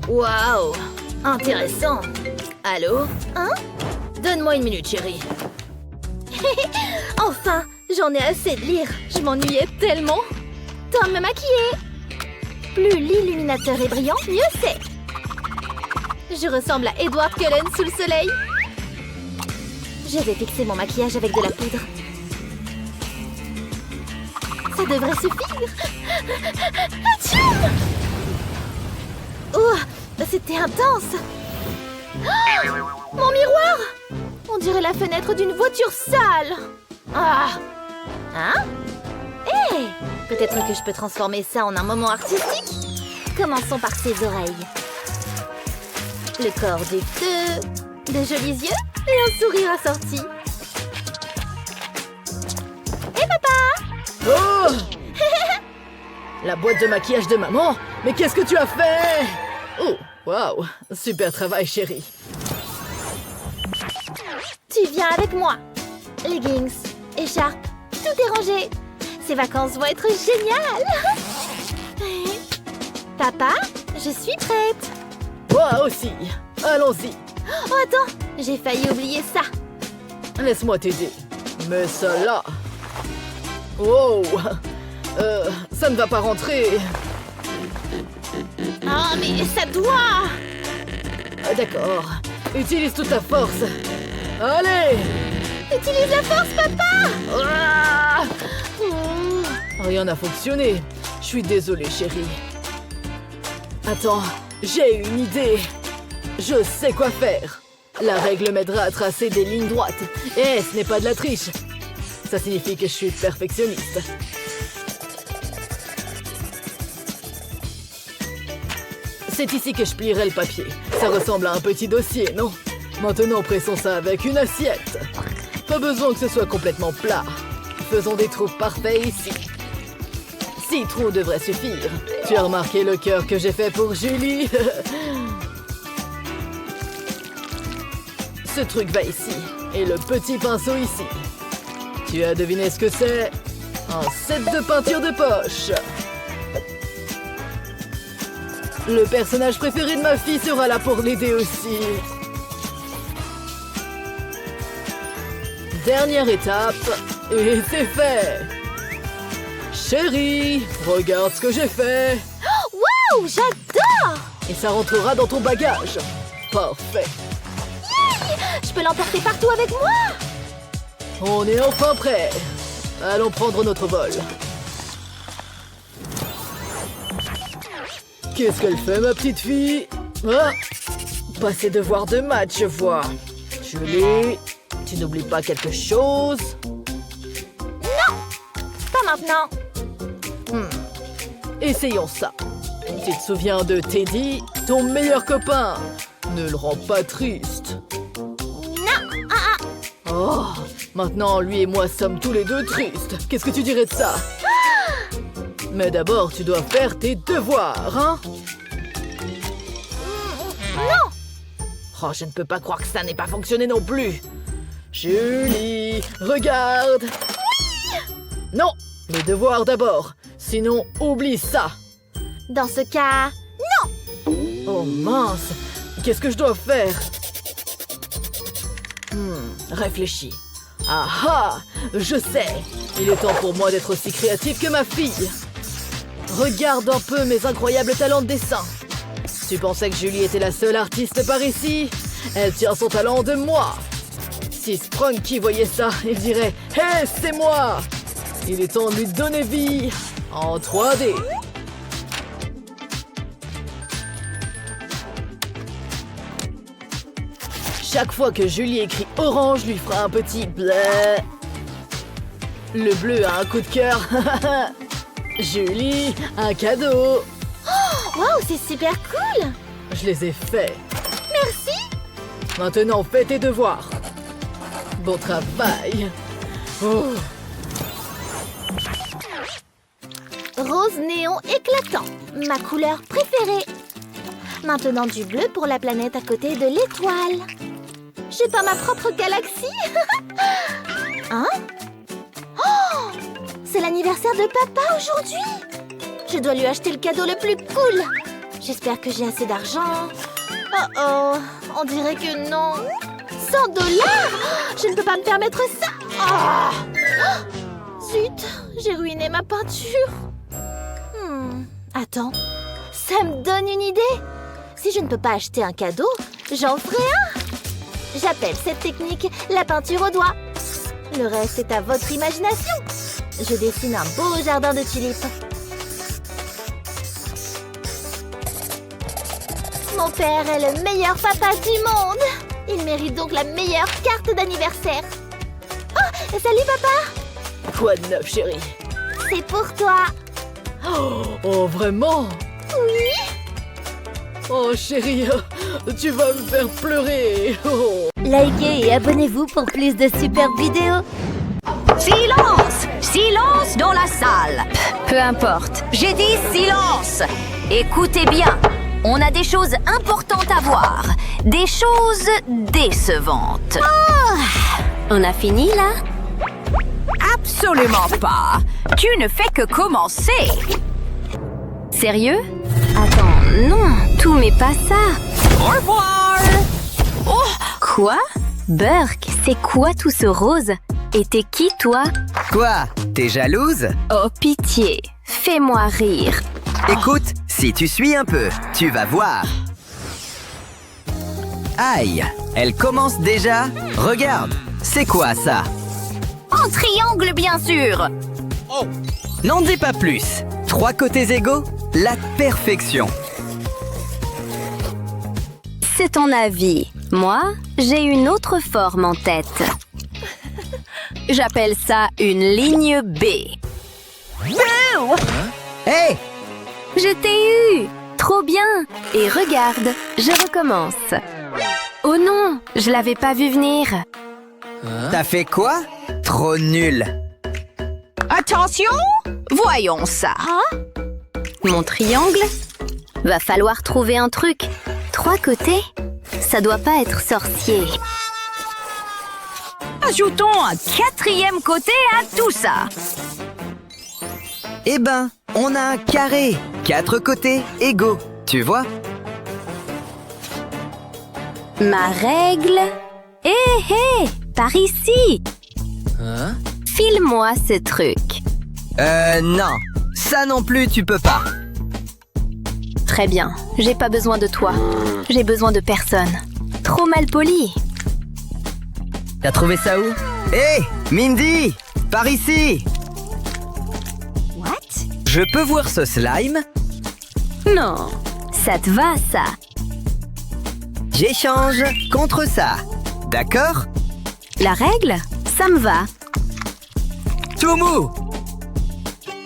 Waouh! Intéressant! Allô? Hein? Donne-moi une minute, chérie. Enfin, j'en ai assez de lire. Je m'ennuyais tellement. Temps de me maquiller. Plus l'illuminateur est brillant, mieux c'est. Je ressemble à Edward Cullen sous le soleil. Je vais fixer mon maquillage avec de la poudre. Ça devrait suffire. Atchoum! Oh, c'était intense. Oh, mon miroir! On dirait la fenêtre d'une voiture sale. Ah! Hein? Hé! Peut-être que je peux transformer ça en un moment artistique? Commençons par ses oreilles. Le corps du feu, de jolis yeux et un sourire assorti. Hé, papa! Oh! La boîte de maquillage de maman? Mais qu'est-ce que tu as fait? Oh, waouh! Super travail, chérie. Tu viens avec moi. Leggings, écharpe, tout est rangé. Ces vacances vont être géniales. Papa, je suis prête. Moi aussi. Allons-y. Oh, attends, j'ai failli oublier ça. Laisse-moi t'aider. Mets ça là. Wow! Ça ne va pas rentrer. Oh, mais ça doit. Ah, d'accord. Utilise toute ta force. Allez! Utilise la force, papa. Ah! Rien n'a fonctionné. Je suis désolée, chérie. Attends, j'ai une idée. Je sais quoi faire. La règle m'aidera à tracer des lignes droites. Et ce n'est pas de la triche. Ça signifie que je suis perfectionniste. C'est ici que je plierai le papier. Ça ressemble à un petit dossier, non? Maintenant, pressons ça avec une assiette. Pas besoin que ce soit complètement plat. Faisons des trous parfaits ici. 6 trous devraient suffire. Tu as remarqué le cœur que j'ai fait pour Julie? Ce truc va ici. Et le petit pinceau ici. Tu as deviné ce que c'est? Un set de peinture de poche. Le personnage préféré de ma fille sera là pour l'aider aussi. Dernière étape, et c'est fait. Chérie, regarde ce que j'ai fait. Waouh, j'adore. Et ça rentrera dans ton bagage. Parfait. Je peux l'emporter partout avec moi. On est enfin prêts. Allons prendre notre vol. Qu'est-ce qu'elle fait, ma petite fille? Ah, pas ses devoirs de maths, je vois. Julie, tu n'oublies pas quelque chose? Non, pas maintenant. Essayons ça. Tu te souviens de Teddy, ton meilleur copain? Ne le rends pas triste. Non. Oh, maintenant, lui et moi sommes tous les deux tristes. Qu'est-ce que tu dirais de ça? Mais d'abord, tu dois faire tes devoirs, hein? Non. Oh, je ne peux pas croire que ça n'ait pas fonctionné non plus. Julie, regarde. Oui. Non, les devoirs d'abord. Sinon, oublie ça. Dans ce cas, Oh mince, qu'est-ce que je dois faire? Réfléchis. Ah ah, je sais. Il est temps pour moi d'être aussi créatif que ma fille. Regarde un peu mes incroyables talents de dessin. Tu pensais que Julie était la seule artiste par ici? Elle tient son talent de moi. Si Sprunky voyait ça, il dirait « Hé, c'est moi !» Il est temps de lui donner vie en 3D. Chaque fois que Julie écrit orange, lui fera un petit bleu. Le bleu a un coup de cœur. Julie, un cadeau. waouh, c'est super cool. Je les ai faits. Merci. Maintenant, fais tes devoirs. Bon travail. Oh. Rose néon éclatant, ma couleur préférée. Maintenant du bleu pour la planète à côté de l'étoile. J'ai pas ma propre galaxie. Hein? Oh! C'est l'anniversaire de papa aujourd'hui. Je dois lui acheter le cadeau le plus cool. J'espère que j'ai assez d'argent. Oh, on dirait que non. 100 $? Je ne peux pas me permettre ça. Zut, j'ai ruiné ma peinture. Attends, ça me donne une idée. Si je ne peux pas acheter un cadeau, j'en ferai un. J'appelle cette technique la peinture au doigt. Le reste est à votre imagination. Je dessine un beau jardin de tulipes. Mon père est le meilleur papa du monde. Il mérite donc la meilleure carte d'anniversaire. Oh, salut papa. Quoi de neuf, chérie? C'est pour toi. Oh, vraiment? Oui. Oh, chérie, tu vas me faire pleurer. Oh. Likez et abonnez-vous pour plus de super vidéos. Silence! Silence dans la salle! Peu importe, j'ai dit silence! Écoutez bien, on a des choses importantes à voir, des choses décevantes. On a fini là? Absolument pas! Tu ne fais que commencer! Sérieux? Attends, non, tout mais pas ça! Au revoir! Oh! Quoi? Burke, c'est quoi tout ce rose? Et t'es qui, toi? Quoi? T'es jalouse? Oh, pitié, fais-moi rire. Écoute, si tu suis un peu, tu vas voir. Aïe, elle commence déjà? Regarde, c'est quoi ça? En triangle, bien sûr! N'en dis pas plus. 3 côtés égaux? La perfection. C'est ton avis. Moi, j'ai une autre forme en tête. J'appelle ça une ligne B. Hé! Je t'ai eu! Trop bien! Et regarde, je recommence. Oh non, je l'avais pas vu venir. T'as fait quoi? Trop nul. Attention! Voyons ça. Mon triangle? Va falloir trouver un truc. 3 côtés? Ça doit pas être sorcier. Ajoutons un 4e côté à tout ça. Eh ben, on a un carré. 4 côtés égaux, tu vois? Ma règle? Hé, par ici! File-moi ce truc. Non. Ça non plus, tu peux pas. Très bien, j'ai pas besoin de toi. J'ai besoin de personne. Trop mal poli. T'as trouvé ça où? Hé, Mindy! Par ici! What? Je peux voir ce slime? Non, ça te va, ça. J'échange contre ça. D'accord? La règle? Ça me va. Tout mou!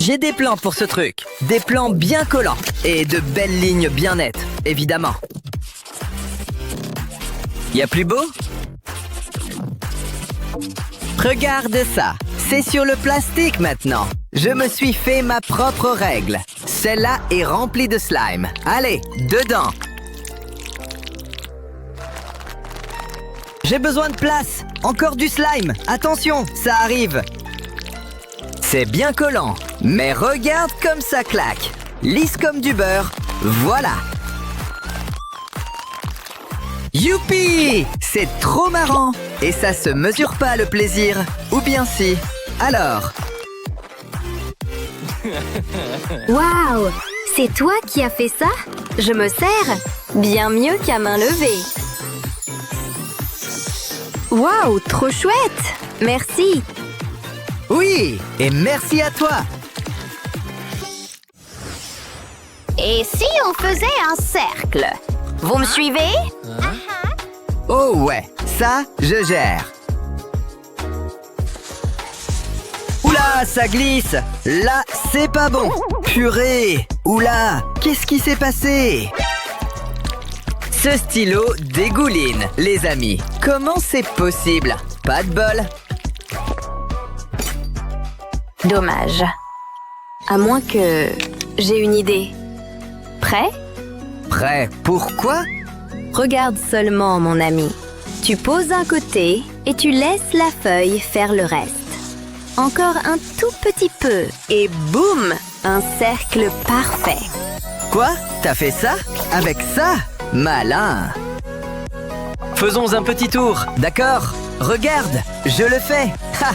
J'ai des plans pour ce truc. Des plans bien collants. Et de belles lignes bien nettes, évidemment. Y a plus beau? Regarde ça. C'est sur le plastique maintenant. Je me suis fait ma propre règle. Celle-là est remplie de slime. Allez, dedans. J'ai besoin de place. Encore du slime. Attention, ça arrive. C'est bien collant. Mais regarde comme ça claque. Lisse comme du beurre. Voilà. Youpi! C'est trop marrant. Et ça se mesure pas le plaisir. Ou bien si. Alors. Waouh! C'est toi qui as fait ça? Je me sers bien mieux qu'à main levée. Waouh, trop chouette! Merci. Oui! Et merci à toi. Et si on faisait un cercle? Vous me suivez? Oh ouais, ça, je gère. Oula, ça glisse. Là, c'est pas bon. Purée. Oula, qu'est-ce qui s'est passé? Ce stylo dégouline, les amis. Comment c'est possible? Pas de bol. Dommage. À moins que... j'ai une idée. Prêt? Prêt, pourquoi? Regarde seulement, mon ami. Tu poses un côté et tu laisses la feuille faire le reste. Encore un tout petit peu et boum! Un cercle parfait. Quoi? T'as fait ça? Avec ça? Malin! Faisons un petit tour, d'accord? Regarde, je le fais! Ha!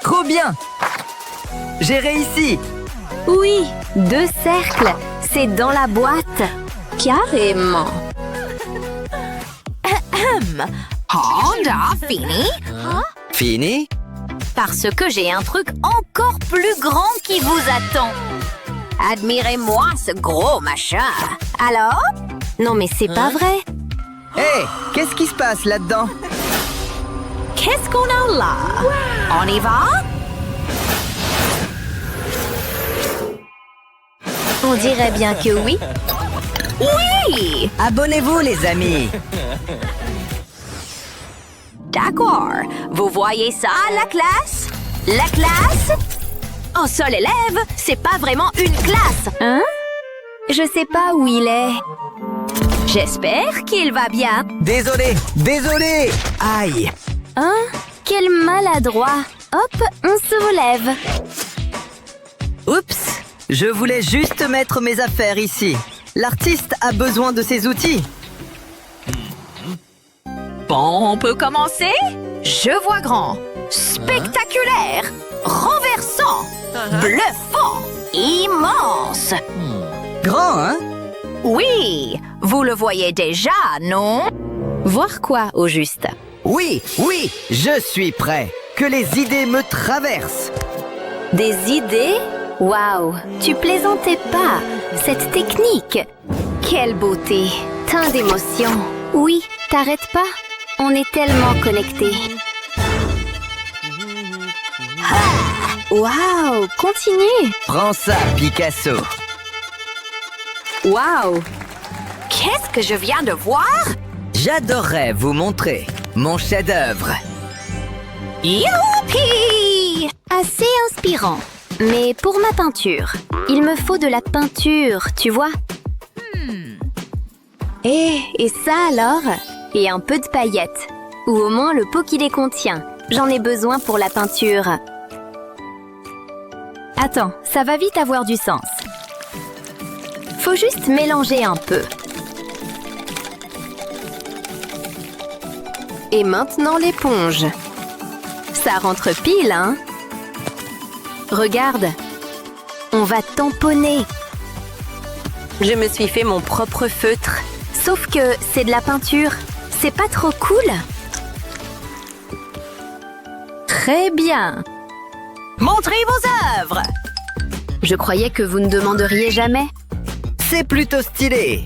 Trop bien! J'ai réussi! Oui, 2 cercles. C'est dans la boîte. Carrément. Honda, fini? Fini? Parce que j'ai un truc encore plus grand qui vous attend. Admirez-moi ce gros machin. Alors? Non mais c'est pas vrai. Hé, qu'est-ce qui se passe là-dedans? Qu'est-ce qu'on a là? On y va? On dirait bien que oui. Oui! Abonnez-vous les amis! D'accord. Vous voyez ça, la classe? La classe? Un seul élève, c'est pas vraiment une classe. Hein? Je sais pas où il est. J'espère qu'il va bien. Désolé, désolé! Aïe! Hein? Quel maladroit. Hop, on se relève. Oups! Je voulais juste mettre mes affaires ici. L'artiste a besoin de ses outils. Bon, on peut commencer? Je vois grand, spectaculaire, renversant, bluffant, immense. Grand, hein? Oui, vous le voyez déjà, non? Voir quoi, au juste? Oui, oui, je suis prêt. Que les idées me traversent. Des idées? Waouh, tu plaisantais pas. Cette technique. Quelle beauté. Tant d'émotions. Oui, t'arrêtes pas. On est tellement connectés. Ah, waouh, continue. Prends ça, Picasso. Waouh. Qu'est-ce que je viens de voir? J'adorerais vous montrer mon chef-d'œuvre. Youpi! Assez inspirant. Mais pour ma peinture, il me faut de la peinture, tu vois? Et ça alors? Et un peu de paillettes. Ou au moins le pot qui les contient. J'en ai besoin pour la peinture. Attends, ça va vite avoir du sens. Faut juste mélanger un peu. Et maintenant l'éponge. Ça rentre pile, hein? Regarde, on va tamponner. Je me suis fait mon propre feutre. Sauf que c'est de la peinture. C'est pas trop cool? Très bien. Montrez vos œuvres! Je croyais que vous ne demanderiez jamais. C'est plutôt stylé.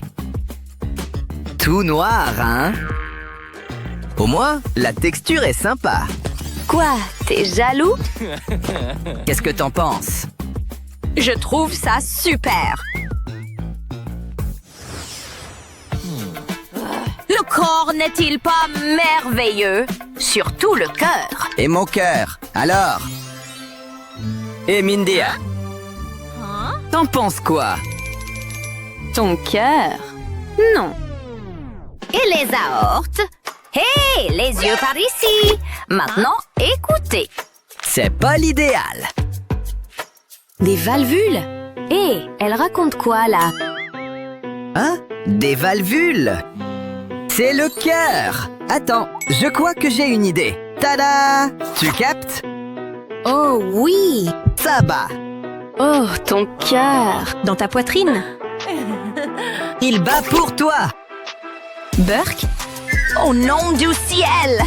Tout noir, hein? Au moins, la texture est sympa. Quoi? T'es jaloux? Qu'est-ce que t'en penses? Je trouve ça super. Le corps n'est-il pas merveilleux? Surtout le cœur. Et mon cœur, alors? Et Mindia? T'en penses quoi? Ton cœur? Non. Et les aortes? Hé, les yeux par ici! Maintenant, écoutez. C'est pas l'idéal. Des valvules? Hé, elle raconte quoi, là? Hein? Des valvules? C'est le cœur. Attends, je crois que j'ai une idée. Tada! Tu captes? Oh oui! Ça bat. Oh, ton cœur! Dans ta poitrine? Il bat pour toi. Burke? Au nom du ciel!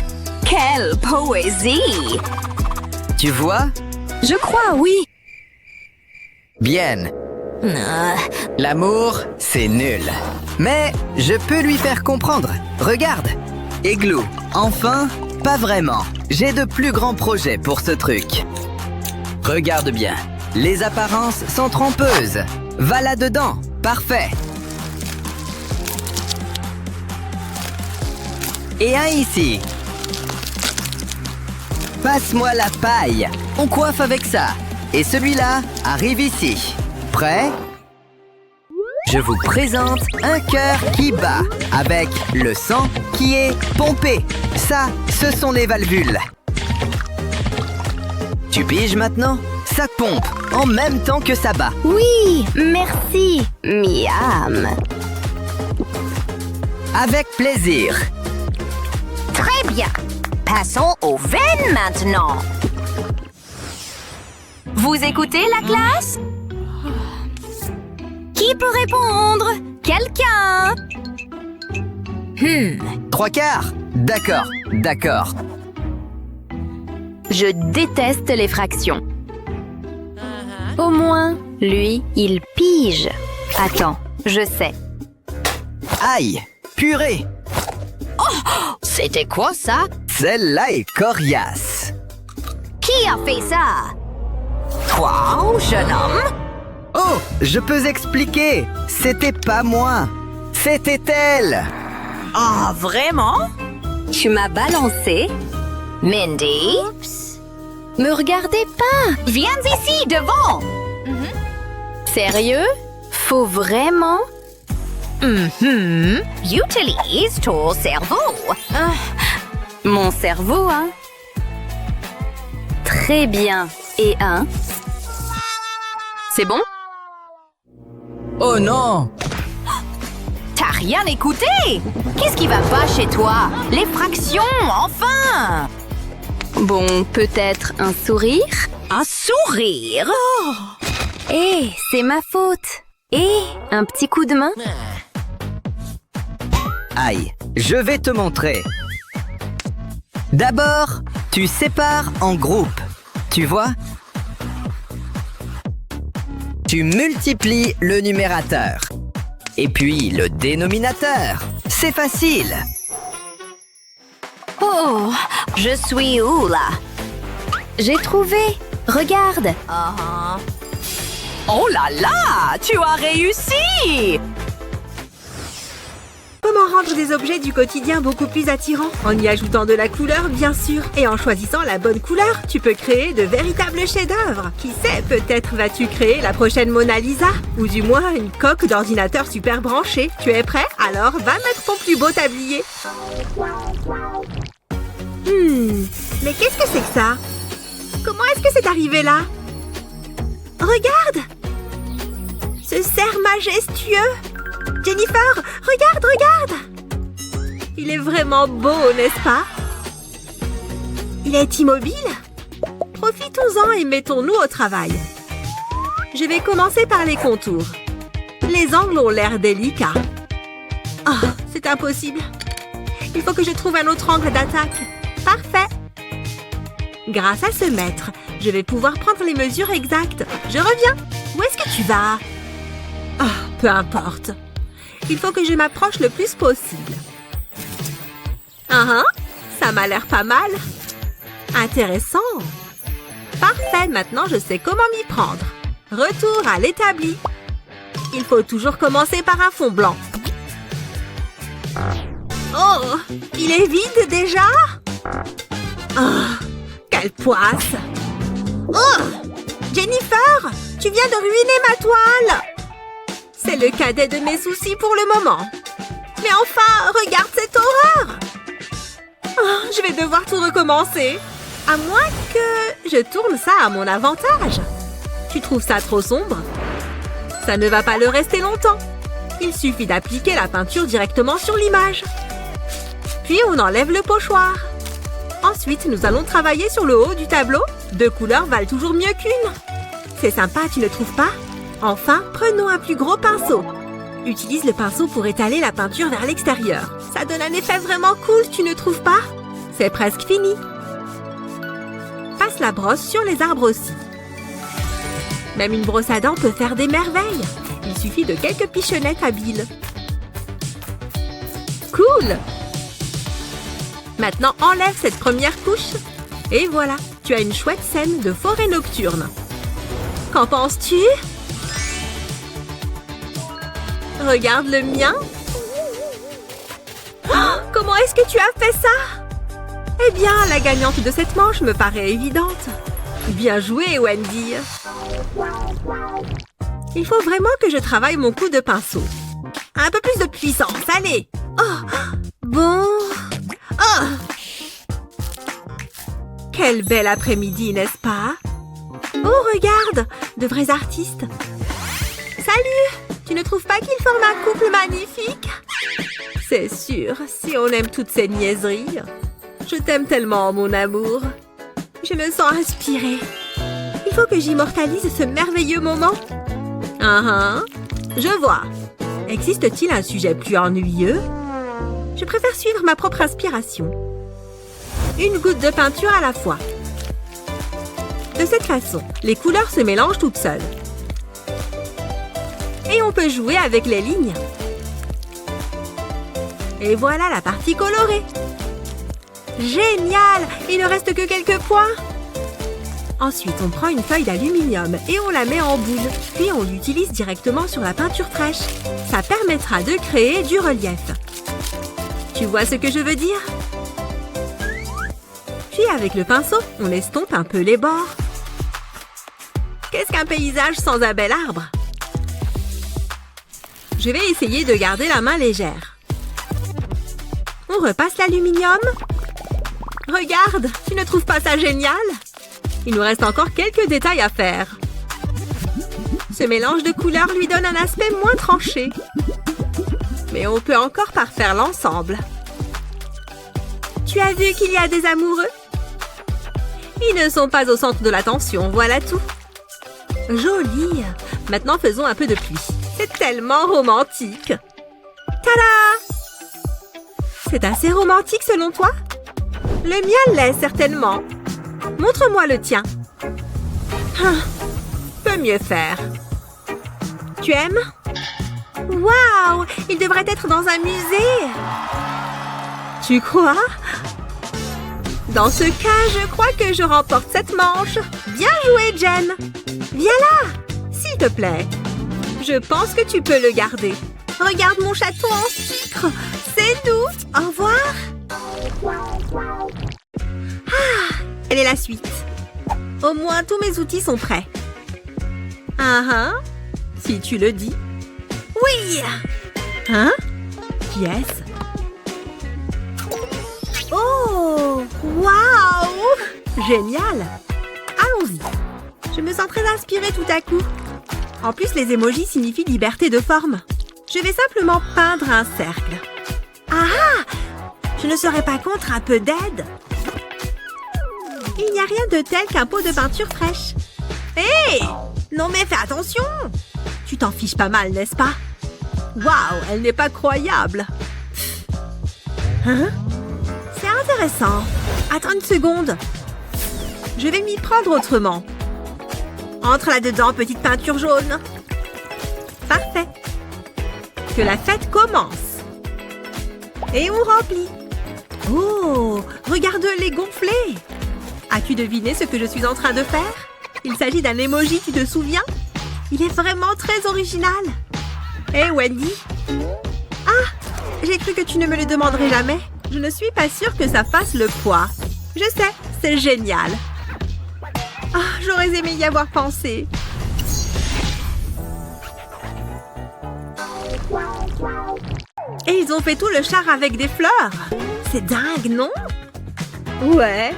Quelle poésie! Tu vois? Je crois, oui. Bien. L'amour, c'est nul. Mais je peux lui faire comprendre. Regarde. Igloo. Enfin, pas vraiment. J'ai de plus grands projets pour ce truc. Regarde bien. Les apparences sont trompeuses. Va là-dedans. Parfait. Et un ici. Passe-moi la paille. On coiffe avec ça. Et celui-là arrive ici. Prêt? Je vous présente un cœur qui bat, avec le sang qui est pompé. Ça, ce sont les valvules. Tu piges maintenant? Ça pompe en même temps que ça bat. Oui, merci, Miam. Avec plaisir. Très bien. Passons aux veines maintenant. Vous écoutez la classe? Qui peut répondre? Quelqu'un? 3/4. D'accord, d'accord. Je déteste les fractions. Au moins, lui, il pige. Attends, je sais. Aïe, purée. C'était quoi ça? Celle-là est coriace. Qui a fait ça? Toi, jeune homme? Oh, je peux expliquer. C'était pas moi. C'était elle. Ah, vraiment? Tu m'as balancé? Mindy? Me regardez pas! Viens ici, devant! Sérieux? Faut vraiment? Utilise ton cerveau! Mon cerveau, hein? Très bien. Et un? C'est bon? Oh non. T'as rien écouté? Qu'est-ce qui va pas chez toi? Les fractions, enfin! Bon, peut-être un sourire? Un sourire? Hé, c'est ma faute. Et un petit coup de main? Aïe, je vais te montrer. D'abord, tu sépares en groupes. Tu vois? Tu multiplies le numérateur. Et puis le dénominateur. C'est facile. Oh, je suis où là? J'ai trouvé. Regarde. Oh là là, tu as réussi! Comment rendre des objets du quotidien beaucoup plus attirants? En y ajoutant de la couleur, bien sûr. Et en choisissant la bonne couleur, tu peux créer de véritables chefs-d'œuvre. Qui sait, peut-être vas-tu créer la prochaine Mona Lisa? Ou du moins une coque d'ordinateur super branchée. Tu es prêt? Alors, va mettre ton plus beau tablier. Mais qu'est-ce que c'est que ça? Comment est-ce que c'est arrivé là? Regarde! Ce cerf majestueux! Jennifer, regarde, regarde! Il est vraiment beau, n'est-ce pas? Il est immobile? Profitons-en et mettons-nous au travail. Je vais commencer par les contours. Les angles ont l'air délicats. Oh, c'est impossible. Il faut que je trouve un autre angle d'attaque. Parfait! Grâce à ce mètre, je vais pouvoir prendre les mesures exactes. Je reviens. Où est-ce que tu vas? Oh, peu importe. Il faut que je m'approche le plus possible. Ça m'a l'air pas mal. Intéressant. Parfait, maintenant je sais comment m'y prendre. Retour à l'établi. Il faut toujours commencer par un fond blanc. Oh, il est vide déjà? Oh, quelle poisse! Oh, Jennifer, tu viens de ruiner ma toile! C'est le cadet de mes soucis pour le moment. Mais enfin, regarde cette horreur! Oh, je vais devoir tout recommencer. À moins que je tourne ça à mon avantage. Tu trouves ça trop sombre? Ça ne va pas le rester longtemps. Il suffit d'appliquer la peinture directement sur l'image. Puis on enlève le pochoir. Ensuite, nous allons travailler sur le haut du tableau. 2 couleurs valent toujours mieux qu'une. C'est sympa, tu ne trouves pas? Enfin, prenons un plus gros pinceau. Utilise le pinceau pour étaler la peinture vers l'extérieur. Ça donne un effet vraiment cool, tu ne trouves pas? C'est presque fini. Passe la brosse sur les arbres aussi. Même une brosse à dents peut faire des merveilles. Il suffit de quelques pichonnettes habiles. Cool! Maintenant, enlève cette première couche. Et voilà, tu as une chouette scène de forêt nocturne. Qu'en penses-tu? Regarde le mien. Oh, comment est-ce que tu as fait ça? Eh bien, la gagnante de cette manche me paraît évidente. Bien joué, Wendy. Il faut vraiment que je travaille mon coup de pinceau. Un peu plus de puissance, allez. Oh, bon. Oh. Quel bel après-midi, n'est-ce pas? Oh, regarde, de vrais artistes. Salut, tu ne trouves pas qu'ils forment un couple magnifique? C'est sûr, si on aime toutes ces niaiseries. Je t'aime tellement, mon amour. Je me sens inspirée. Il faut que j'immortalise ce merveilleux moment. Je vois. Existe-t-il un sujet plus ennuyeux? Je préfère suivre ma propre inspiration. Une goutte de peinture à la fois. De cette façon, les couleurs se mélangent toutes seules. Et on peut jouer avec les lignes. Et voilà la partie colorée. Génial! Il ne reste que quelques points. Ensuite, on prend une feuille d'aluminium et on la met en boule. Puis on l'utilise directement sur la peinture fraîche. Ça permettra de créer du relief. Tu vois ce que je veux dire? Puis avec le pinceau, on estompe un peu les bords. Qu'est-ce qu'un paysage sans un bel arbre? Je vais essayer de garder la main légère. On repasse l'aluminium. Regarde, tu ne trouves pas ça génial? Il nous reste encore quelques détails à faire. Ce mélange de couleurs lui donne un aspect moins tranché. Mais on peut encore parfaire l'ensemble. Tu as vu qu'il y a des amoureux? Ils ne sont pas au centre de l'attention, voilà tout. Joli! Maintenant, faisons un peu de pluie. C'est tellement romantique. Tada! C'est assez romantique selon toi? Le mien l'est certainement. Montre-moi le tien. Peut mieux faire. Tu aimes? Waouh! Il devrait être dans un musée. Tu crois? Dans ce cas, je crois que je remporte cette manche. Bien joué, Jen. Viens là, s'il te plaît. Je pense que tu peux le garder. Regarde mon château en sucre. C'est nous. Au revoir. Quelle est la suite? Au moins, tous mes outils sont prêts. Si tu le dis. Oui! Qui est-ce? Oh! Waouh! Génial! Allons-y. Je me sens très inspirée tout à coup. En plus, les émojis signifient liberté de forme. Je vais simplement peindre un cercle. Je ne serais pas contre un peu d'aide. Il n'y a rien de tel qu'un pot de peinture fraîche. Hé! Non mais fais attention! Tu t'en fiches pas mal, n'est-ce pas? Waouh, elle n'est pas croyable. C'est intéressant. Attends une seconde. Je vais m'y prendre autrement. Entre là-dedans, petite peinture jaune. Parfait. Que la fête commence. Et on remplit. Oh, regarde-les gonfler. As-tu deviné ce que je suis en train de faire? Il s'agit d'un emoji, tu te souviens? Il est vraiment très original. Hé, Wendy? J'ai cru que tu ne me le demanderais jamais. Je ne suis pas sûre que ça fasse le poids. Je sais, c'est génial. J'aurais aimé y avoir pensé. Et ils ont fait tout le char avec des fleurs. C'est dingue, non? Ouais.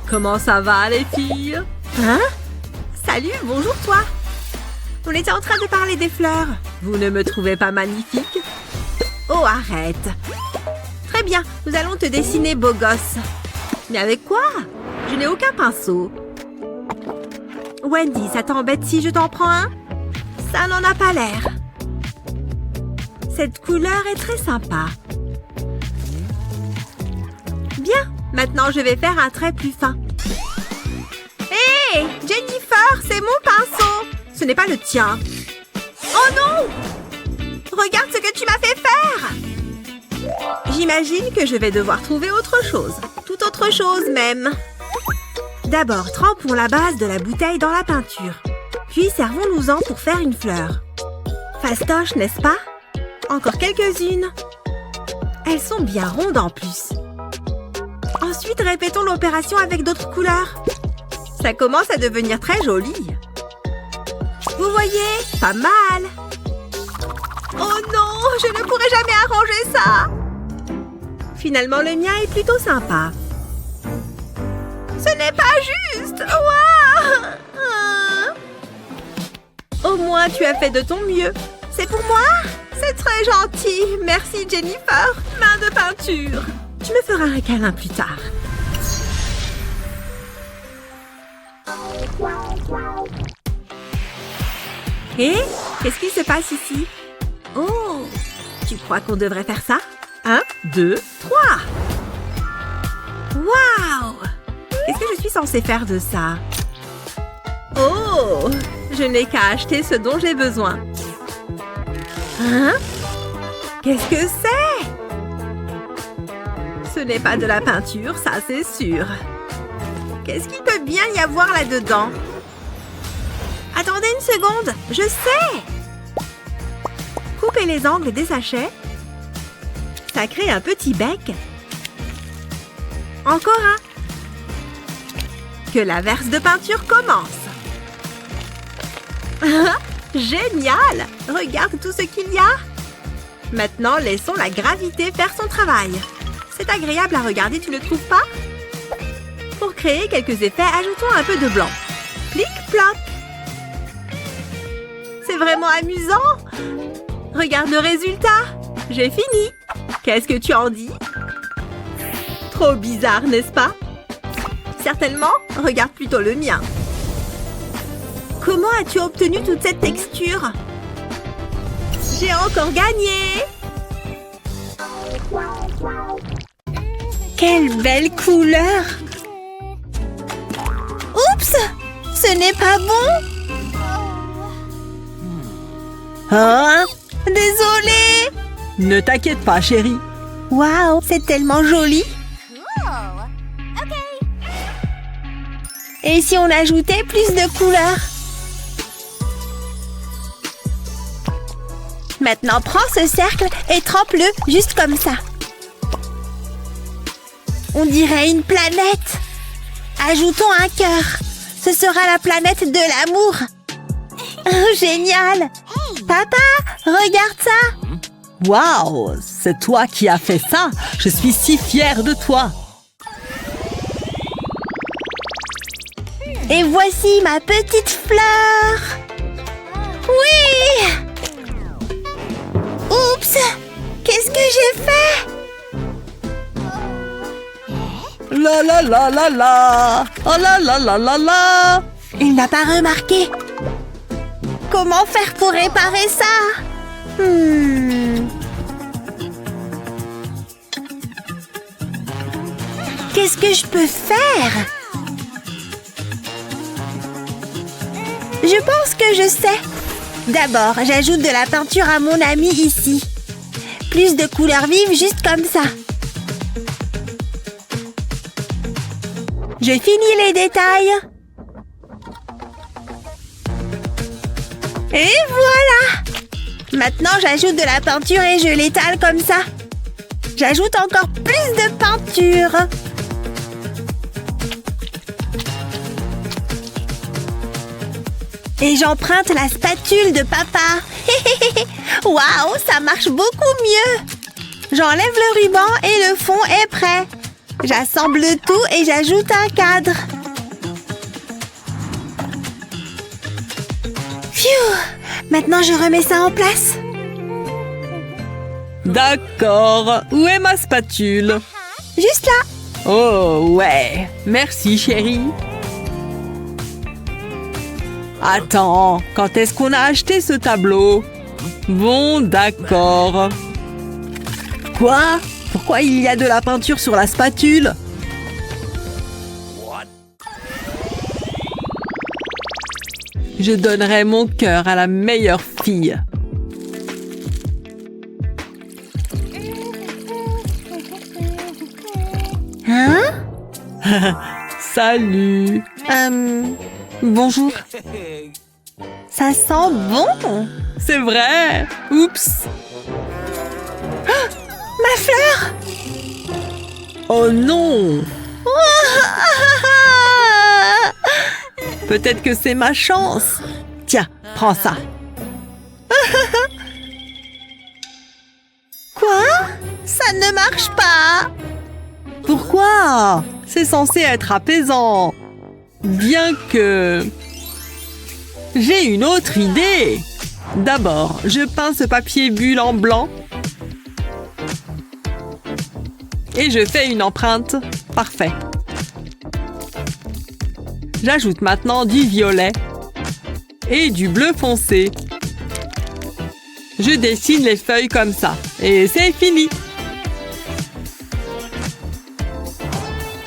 Comment ça va, les filles? Salut, bonjour toi. On était en train de parler des fleurs. Vous ne me trouvez pas magnifique? Oh, arrête. Très bien, nous allons te dessiner beau gosse. Mais avec quoi? Je n'ai aucun pinceau. Wendy, ça t'embête si je t'en prends un? Ça n'en a pas l'air. Cette couleur est très sympa. Bien, maintenant je vais faire un trait plus fin. Hé, Jennifer, c'est mon pinceau. Ce n'est pas le tien. Oh non! Regarde ce que tu m'as fait faire! J'imagine que je vais devoir trouver autre chose. Tout autre chose même. D'abord, trempons la base de la bouteille dans la peinture. Puis servons-nous-en pour faire une fleur. Fastoche, n'est-ce pas? Encore quelques-unes. Elles sont bien rondes en plus. Ensuite, répétons l'opération avec d'autres couleurs. Ça commence à devenir très joli. Vous voyez? Pas mal. Oh non, je ne pourrai jamais arranger ça. Finalement, le mien est plutôt sympa. Ce n'est pas juste! Ouah! Au moins, tu as fait de ton mieux. C'est pour moi? C'est très gentil. Merci, Jennifer. Main de peinture. Tu me feras un câlin plus tard. Et qu'est-ce qui se passe ici? Oh! Tu crois qu'on devrait faire ça? 1, 2, 3. Waouh! Qu'est-ce que je suis censée faire de ça? Oh! Je n'ai qu'à acheter ce dont j'ai besoin. Hein? Qu'est-ce que c'est? Ce n'est pas de la peinture, ça c'est sûr. Qu'est-ce qu'il peut bien y avoir là-dedans? Attendez une seconde, je sais! Coupez les angles des sachets. Ça crée un petit bec. Encore un. Que la verse de peinture commence. Génial! Regarde tout ce qu'il y a. Maintenant, laissons la gravité faire son travail. C'est agréable à regarder, tu ne trouves pas? Pour créer quelques effets, ajoutons un peu de blanc. Plic-ploc. C'est vraiment amusant. Regarde le résultat. J'ai fini. Qu'est-ce que tu en dis? Trop bizarre, n'est-ce pas? Certainement. Regarde plutôt le mien. Comment as-tu obtenu toute cette texture? J'ai encore gagné! Quelle belle couleur! Oups! Ce n'est pas bon! Hein? Désolée! Ne t'inquiète pas, chérie. Waouh, c'est tellement joli! Et si on ajoutait plus de couleurs? Maintenant, prends ce cercle et trempe-le juste comme ça. On dirait une planète. Ajoutons un cœur. Ce sera la planète de l'amour. Oh, génial! Papa, regarde ça! Waouh, c'est toi qui as fait ça. Je suis si fière de toi. Et voici ma petite fleur. Oui! Oups! Qu'est-ce que j'ai fait? La la la la la. Oh la la la la la. Il n'a pas remarqué. Comment faire pour réparer ça? Qu'est-ce que je peux faire? Je pense que je sais. D'abord, j'ajoute de la peinture à mon ami ici. Plus de couleurs vives juste comme ça. Je finis les détails. Et voilà! Maintenant, j'ajoute de la peinture et je l'étale comme ça. J'ajoute encore plus de peinture. Et j'emprunte la spatule de papa. Waouh, ça marche beaucoup mieux. J'enlève le ruban et le fond est prêt. J'assemble tout et j'ajoute un cadre. Phew! Maintenant, je remets ça en place. D'accord. Où est ma spatule? Juste là. Oh ouais. Merci, chérie. Attends, quand est-ce qu'on a acheté ce tableau? Bon, d'accord. Quoi? Pourquoi il y a de la peinture sur la spatule? Je donnerai mon cœur à la meilleure fille. Hein? Salut. Bonjour. Ça sent bon. C'est vrai. Oups. Ma fleur. Oh non. Peut-être que c'est ma chance. Tiens, prends ça. Quoi? Ça ne marche pas. Pourquoi? C'est censé être apaisant. Bien que... J'ai une autre idée. D'abord, je peins ce papier bulle en blanc. Et je fais une empreinte. Parfait. J'ajoute maintenant du violet et du bleu foncé. Je dessine les feuilles comme ça. Et c'est fini.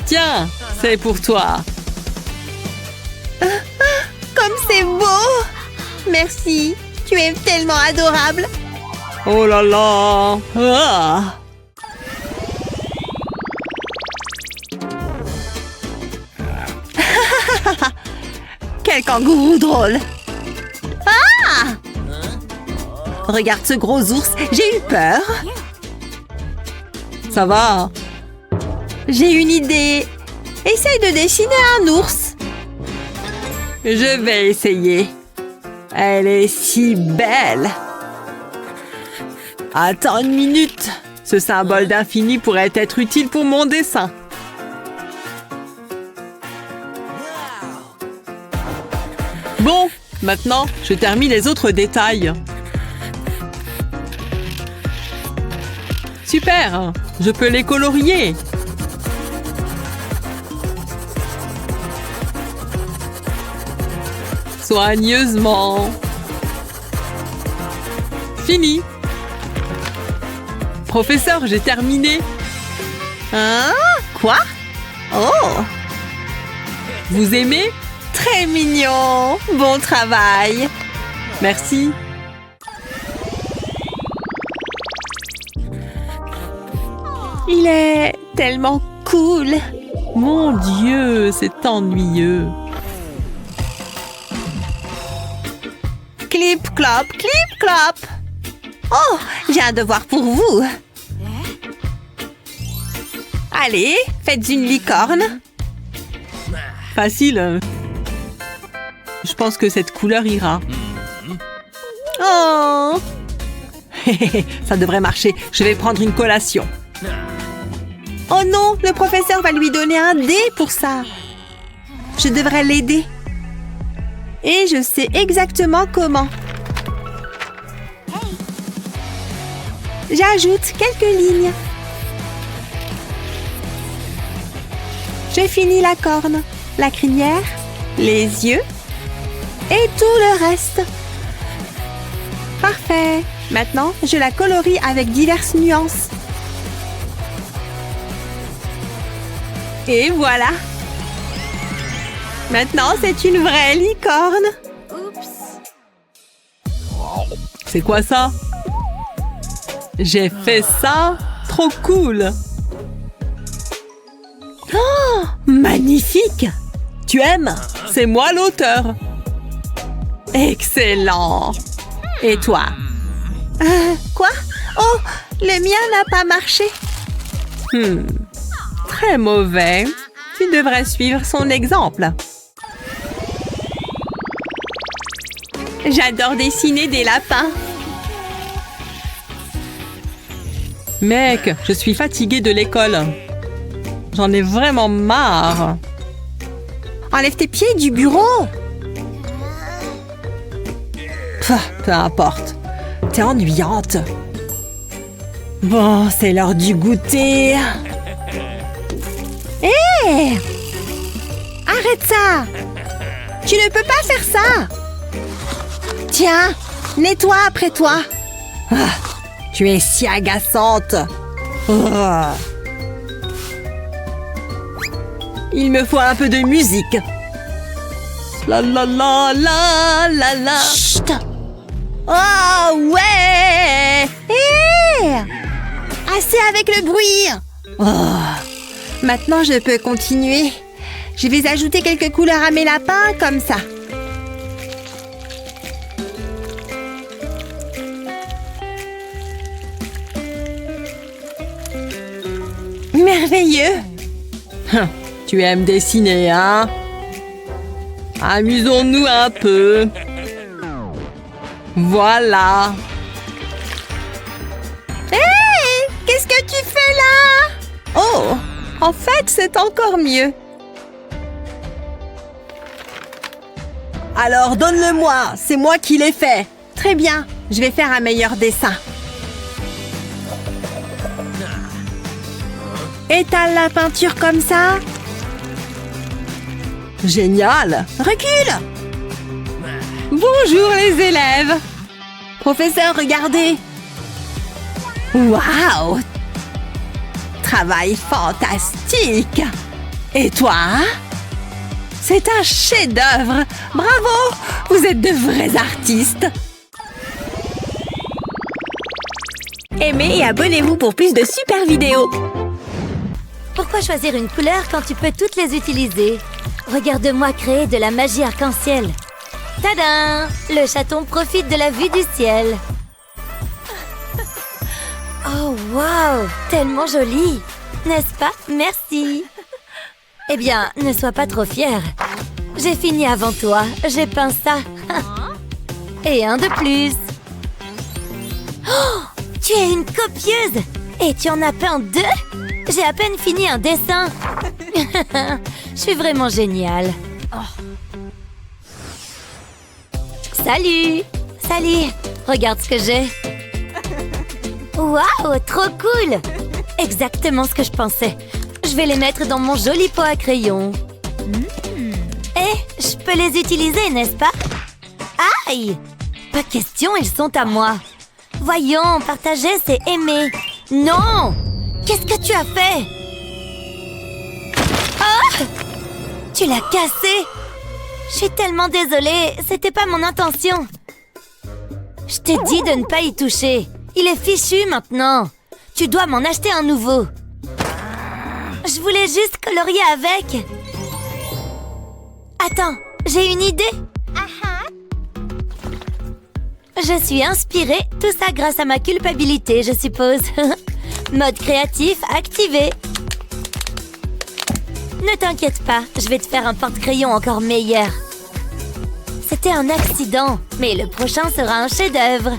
Tiens, c'est pour toi. Comme c'est beau. Merci, tu es tellement adorable. Oh là là. Ah. Quel kangourou drôle. Ah! Regarde ce gros ours, j'ai eu peur. Ça va? J'ai une idée. Essaye de dessiner un ours. Je vais essayer. Elle est si belle. Attends une minute. Ce symbole d'infini pourrait être utile pour mon dessin. Bon, maintenant, je termine les autres détails. Super, je peux les colorier. Soigneusement. Fini. Professeur, j'ai terminé. Hein? Quoi? Oh! Vous aimez? Très mignon. Bon travail. Merci. Il est tellement cool. Mon Dieu, c'est ennuyeux. Clip, clop, clip, clop. Oh, j'ai un devoir pour vous. Allez, faites une licorne. Facile. Je pense que cette couleur ira. Oh, Ça devrait marcher. Je vais prendre une collation. oh non, le professeur va lui donner un dé pour ça. Je devrais l'aider. Et je sais exactement comment. J'ajoute quelques lignes. Je finis la corne, la crinière, les yeux et tout le reste. Parfait. Maintenant, je la colorie avec diverses nuances. Et voilà. Maintenant, c'est une vraie licorne. C'est quoi ça? J'ai fait ça? Trop cool! Oh, magnifique. Tu aimes? C'est moi l'auteur. Excellent! Et toi? Quoi? Oh, le mien n'a pas marché. Très mauvais. Tu devrais suivre son exemple. J'adore dessiner des lapins. Mec, je suis fatiguée de l'école. J'en ai vraiment marre. Enlève tes pieds du bureau. Peu importe. T'es ennuyante. Bon, c'est l'heure du goûter. Hé! Arrête ça! Tu ne peux pas faire ça! Tiens, nettoie après toi. Tu es si agaçante. Il me faut un peu de musique. La la la la la la. Chut! Oh ouais! Hé! Assez avec le bruit! Maintenant, je peux continuer. Je vais ajouter quelques couleurs à mes lapins, comme ça. Merveilleux! Tu aimes dessiner, hein? Amusons-nous un peu. Voilà. Hé! Qu'est-ce que tu fais là? Oh, en fait, c'est encore mieux. Alors, donne-le-moi. C'est moi qui l'ai fait. Très bien, je vais faire un meilleur dessin. Étale la peinture comme ça. Génial. Recule. Bonjour les élèves. Professeur, regardez. Waouh. Travail fantastique. Et toi? C'est un chef-d'œuvre. Bravo. Vous êtes de vrais artistes. Aimez et abonnez-vous pour plus de super vidéos. Pourquoi choisir une couleur quand tu peux toutes les utiliser? Regarde-moi créer de la magie arc-en-ciel. Tadam! Le chaton profite de la vue du ciel. Oh, wow! Tellement joli! N'est-ce pas? Merci! Eh bien, ne sois pas trop fière. J'ai fini avant toi. J'ai peint ça. Et un de plus. Oh! Tu es une copieuse! Et tu en as peint 2? J'ai à peine fini un dessin. Je suis vraiment géniale. Oh. Salut! Salut! Regarde ce que j'ai. Waouh! Trop cool! Exactement ce que je pensais. Je vais les mettre dans mon joli pot à crayon. Eh, je peux les utiliser, n'est-ce pas? Aïe! Pas question, ils sont à moi. Voyons, partager, c'est aimer. Non! Qu'est-ce que tu as fait? Ah! Tu l'as cassé! Je suis tellement désolée, c'était pas mon intention. Je t'ai dit de ne pas y toucher. Il est fichu maintenant. Tu dois m'en acheter un nouveau. Je voulais juste colorier avec. Attends, j'ai une idée. Je suis inspirée, tout ça grâce à ma culpabilité, je suppose. Mode créatif activé. Ne t'inquiète pas, je vais te faire un porte-crayon encore meilleur. C'était un accident, mais le prochain sera un chef-d'œuvre.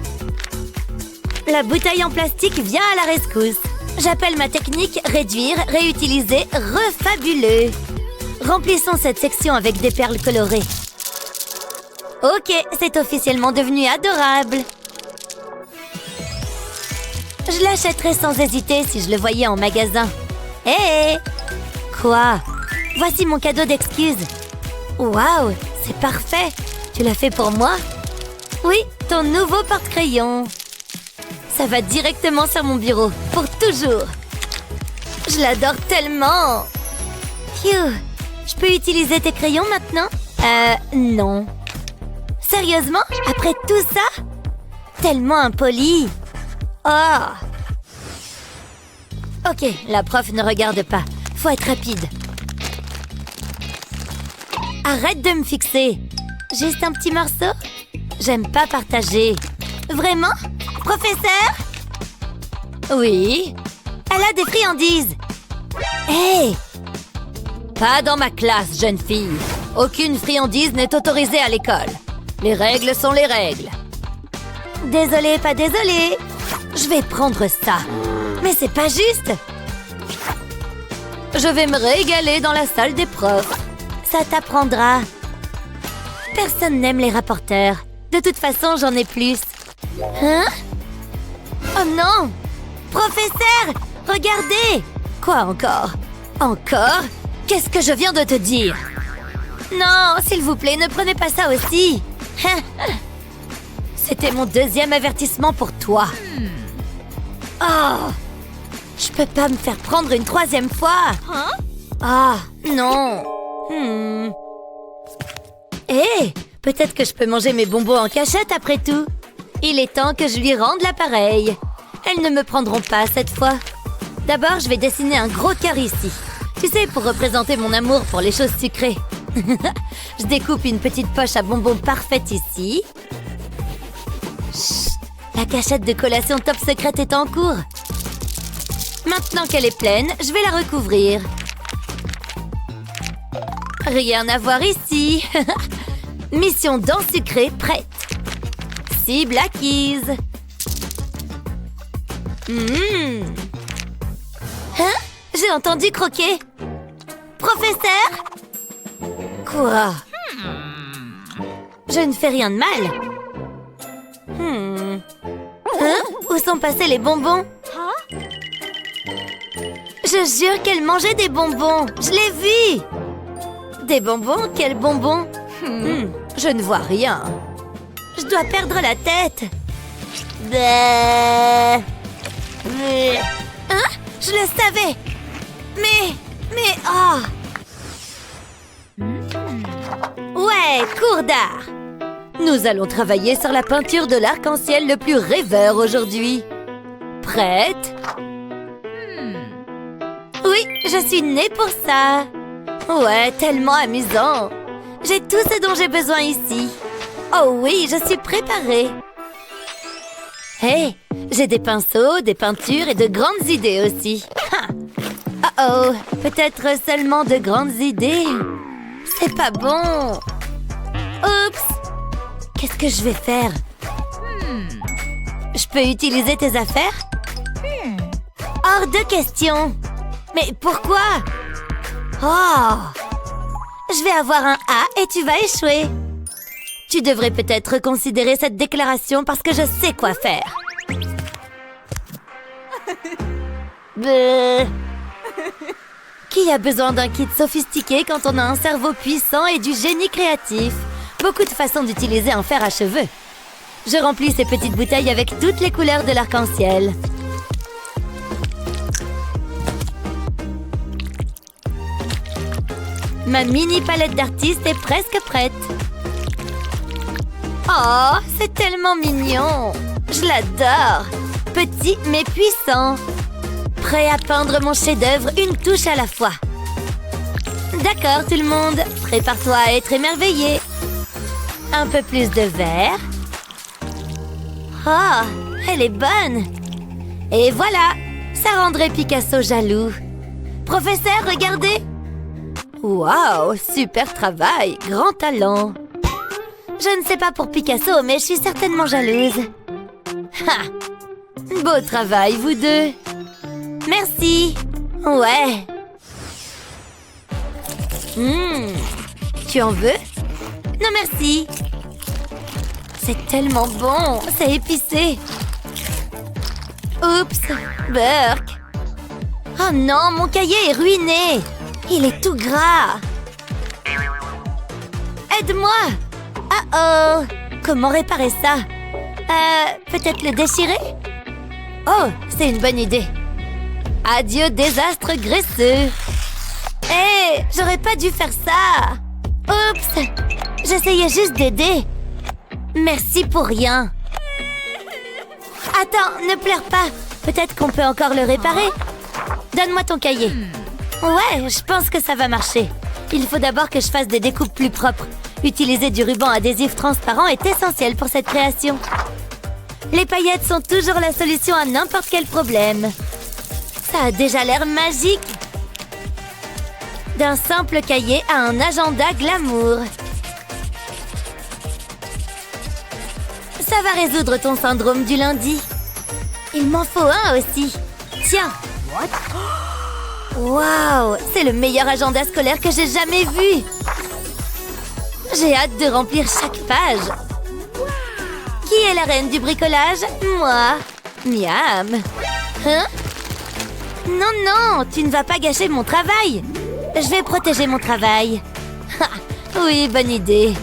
La bouteille en plastique vient à la rescousse. J'appelle ma technique réduire, réutiliser, refabuleux. Remplissons cette section avec des perles colorées. Ok, c'est officiellement devenu adorable. Je l'achèterais sans hésiter si je le voyais en magasin. Hé! Quoi? Voici mon cadeau d'excuse. Waouh, c'est parfait. Tu l'as fait pour moi? Oui, ton nouveau porte-crayon. Ça va directement sur mon bureau, pour toujours. Je l'adore tellement. Phew, je peux utiliser tes crayons maintenant? Non. Sérieusement? Après tout ça? Tellement impoli. Oh! Ok, la prof ne regarde pas. Faut être rapide. Arrête de me fixer. Juste un petit morceau? J'aime pas partager. Vraiment? Professeur? Oui? Elle a des friandises. Hé! Pas dans ma classe, jeune fille. Aucune friandise n'est autorisée à l'école. Les règles sont les règles. Désolée, pas désolée. Je vais prendre ça. Mais c'est pas juste. Je vais me régaler dans la salle des profs. Ça t'apprendra. Personne n'aime les rapporteurs. De toute façon, j'en ai plus. Hein? Oh non! Professeur! Regardez! Quoi encore? Encore? Qu'est-ce que je viens de te dire? Non, s'il vous plaît, ne prenez pas ça aussi. C'était mon deuxième avertissement pour toi. Oh! Je peux pas me faire prendre une troisième fois. Ah, non. Hé, peut-être que je peux manger mes bonbons en cachette après tout. Il est temps que je lui rende l'appareil. Elles ne me prendront pas cette fois. D'abord, je vais dessiner un gros cœur ici. Tu sais, pour représenter mon amour pour les choses sucrées. Je découpe une petite poche à bonbons parfaite ici. Chut, la cachette de collation top secrète est en cours. Maintenant qu'elle est pleine, je vais la recouvrir. Rien à voir ici. Mission dents sucrées prête. Cible acquise. Hein? J'ai entendu croquer. Professeur? Quoi? Je ne fais rien de mal. Hein? Où sont passés les bonbons? Je jure qu'elle mangeait des bonbons. Je l'ai vu. Des bonbons? Quels bonbons? Je ne vois rien. Je dois perdre la tête. Hein? Je le savais. Mais... oh! Ouais, cours d'art. Nous allons travailler sur la peinture de l'arc-en-ciel le plus rêveur aujourd'hui. Prête? Oui, je suis née pour ça. Ouais, tellement amusant. J'ai tout ce dont j'ai besoin ici. Oh oui, je suis préparée. Hey, j'ai des pinceaux, des peintures et de grandes idées aussi. Oh, peut-être seulement de grandes idées. C'est pas bon. Oups. Qu'est-ce que je vais faire? Je peux utiliser tes affaires? Hors de question. Mais pourquoi? Oh! Je vais avoir un A et tu vas échouer. Tu devrais peut-être reconsidérer cette déclaration parce que je sais quoi faire. Bleu. Qui a besoin d'un kit sophistiqué quand on a un cerveau puissant et du génie créatif? Beaucoup de façons d'utiliser un fer à cheveux. Je remplis ces petites bouteilles avec toutes les couleurs de l'arc-en-ciel. Ma mini palette d'artiste est presque prête. Oh, c'est tellement mignon. Je l'adore. Petit mais puissant. Prêt à peindre mon chef-d'œuvre une touche à la fois. D'accord tout le monde, prépare-toi à être émerveillé. Un peu plus de vert. Oh, elle est bonne. Et voilà, ça rendrait Picasso jaloux. Professeur, regardez. Waouh, super travail, grand talent. Je ne sais pas pour Picasso, mais je suis certainement jalouse. Ha! Beau travail, vous deux. Merci. Ouais. Tu en veux? Non, merci. C'est tellement bon, c'est épicé. Oups, Burk. Oh non, mon cahier est ruiné. Il est tout gras. Aide-moi. Oh, comment réparer ça? Peut-être le déchirer? Oh, c'est une bonne idée. Adieu désastre graisseux. Hé, j'aurais pas dû faire ça. Oups, j'essayais juste d'aider. Merci pour rien. Attends, ne pleure pas. Peut-être qu'on peut encore le réparer. Donne-moi ton cahier. Ouais, je pense que ça va marcher. Il faut d'abord que je fasse des découpes plus propres. Utiliser du ruban adhésif transparent est essentiel pour cette création. Les paillettes sont toujours la solution à n'importe quel problème. Ça a déjà l'air magique. D'un simple cahier à un agenda glamour. Ça va résoudre ton syndrome du lundi. Il m'en faut un aussi. Tiens. Waouh, c'est le meilleur agenda scolaire que j'ai jamais vu. J'ai hâte de remplir chaque page. Qui est la reine du bricolage? Moi. Miam. Hein? Non, non, tu ne vas pas gâcher mon travail. Je vais protéger mon travail. Oui, bonne idée.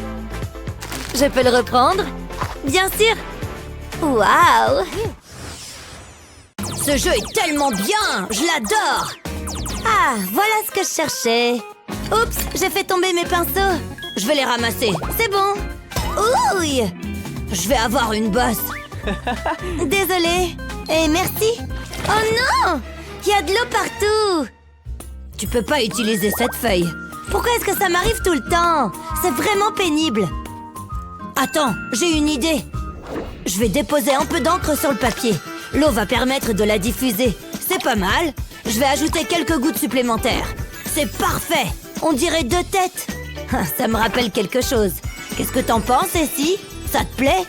Je peux le reprendre? Bien sûr. Waouh. Ce jeu est tellement bien, je l'adore. Ah, voilà ce que je cherchais. Oups, j'ai fait tomber mes pinceaux. Je vais les ramasser. C'est bon. Ouille. Je vais avoir une bosse. Désolée. Et merci. Oh non! Il y a de l'eau partout. Tu peux pas utiliser cette feuille. Pourquoi est-ce que ça m'arrive tout le temps? C'est vraiment pénible. Attends, j'ai une idée. Je vais déposer un peu d'encre sur le papier. L'eau va permettre de la diffuser. C'est pas mal. Je vais ajouter quelques gouttes supplémentaires. C'est parfait. On dirait 2 têtes. Ça me rappelle quelque chose. Qu'est-ce que t'en penses, Essie? Ça te plaît?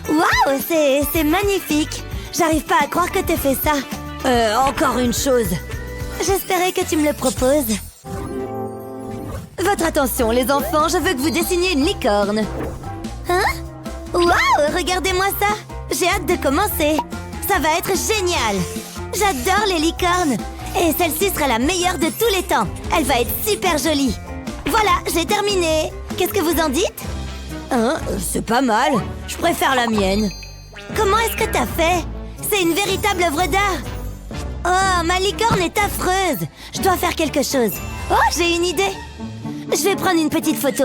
Waouh, c'est magnifique. J'arrive pas à croire que t'aies fait ça. Encore une chose. J'espérais que tu me le proposes. Votre attention, les enfants, je veux que vous dessiniez une licorne. Hein? Waouh, regardez-moi ça! J'ai hâte de commencer. Ça va être génial. J'adore les licornes. Et celle-ci sera la meilleure de tous les temps. Elle va être super jolie. Voilà, j'ai terminé. Qu'est-ce que vous en dites? Hein? C'est pas mal. Je préfère la mienne. Comment est-ce que t'as fait? C'est une véritable œuvre d'art. Oh, ma licorne est affreuse. Je dois faire quelque chose. Oh, j'ai une idée. Je vais prendre une petite photo.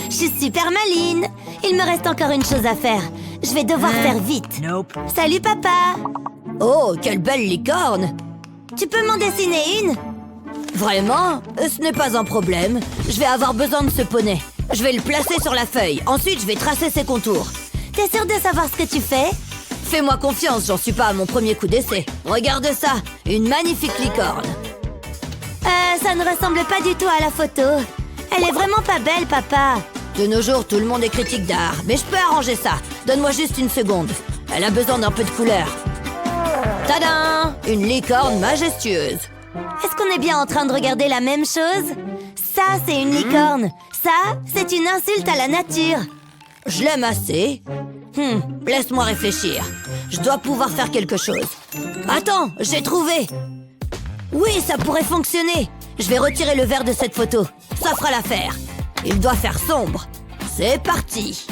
Je suis super maline. Il me reste encore une chose à faire. Je vais devoir faire vite. Nope. Salut, papa. Oh, quelle belle licorne. Tu peux m'en dessiner une? Vraiment? Ce n'est pas un problème. Je vais avoir besoin de ce poney. Je vais le placer sur la feuille. Ensuite, je vais tracer ses contours. T'es sûr de savoir ce que tu fais? Fais-moi confiance, j'en suis pas à mon premier coup d'essai. Regarde ça, une magnifique licorne. Ça ne ressemble pas du tout à la photo. Elle est vraiment pas belle, papa. De nos jours, tout le monde est critique d'art. Mais je peux arranger ça. Donne-moi juste une seconde. Elle a besoin d'un peu de couleur. Tadam! Une licorne majestueuse. Est-ce qu'on est bien en train de regarder la même chose? Ça, c'est une licorne. Ça, c'est une insulte à la nature. Je l'aime assez. Laisse-moi réfléchir. Je dois pouvoir faire quelque chose. Attends, j'ai trouvé. Oui, ça pourrait fonctionner. Je vais retirer le verre de cette photo. Ça fera l'affaire. Il doit faire sombre. C'est parti.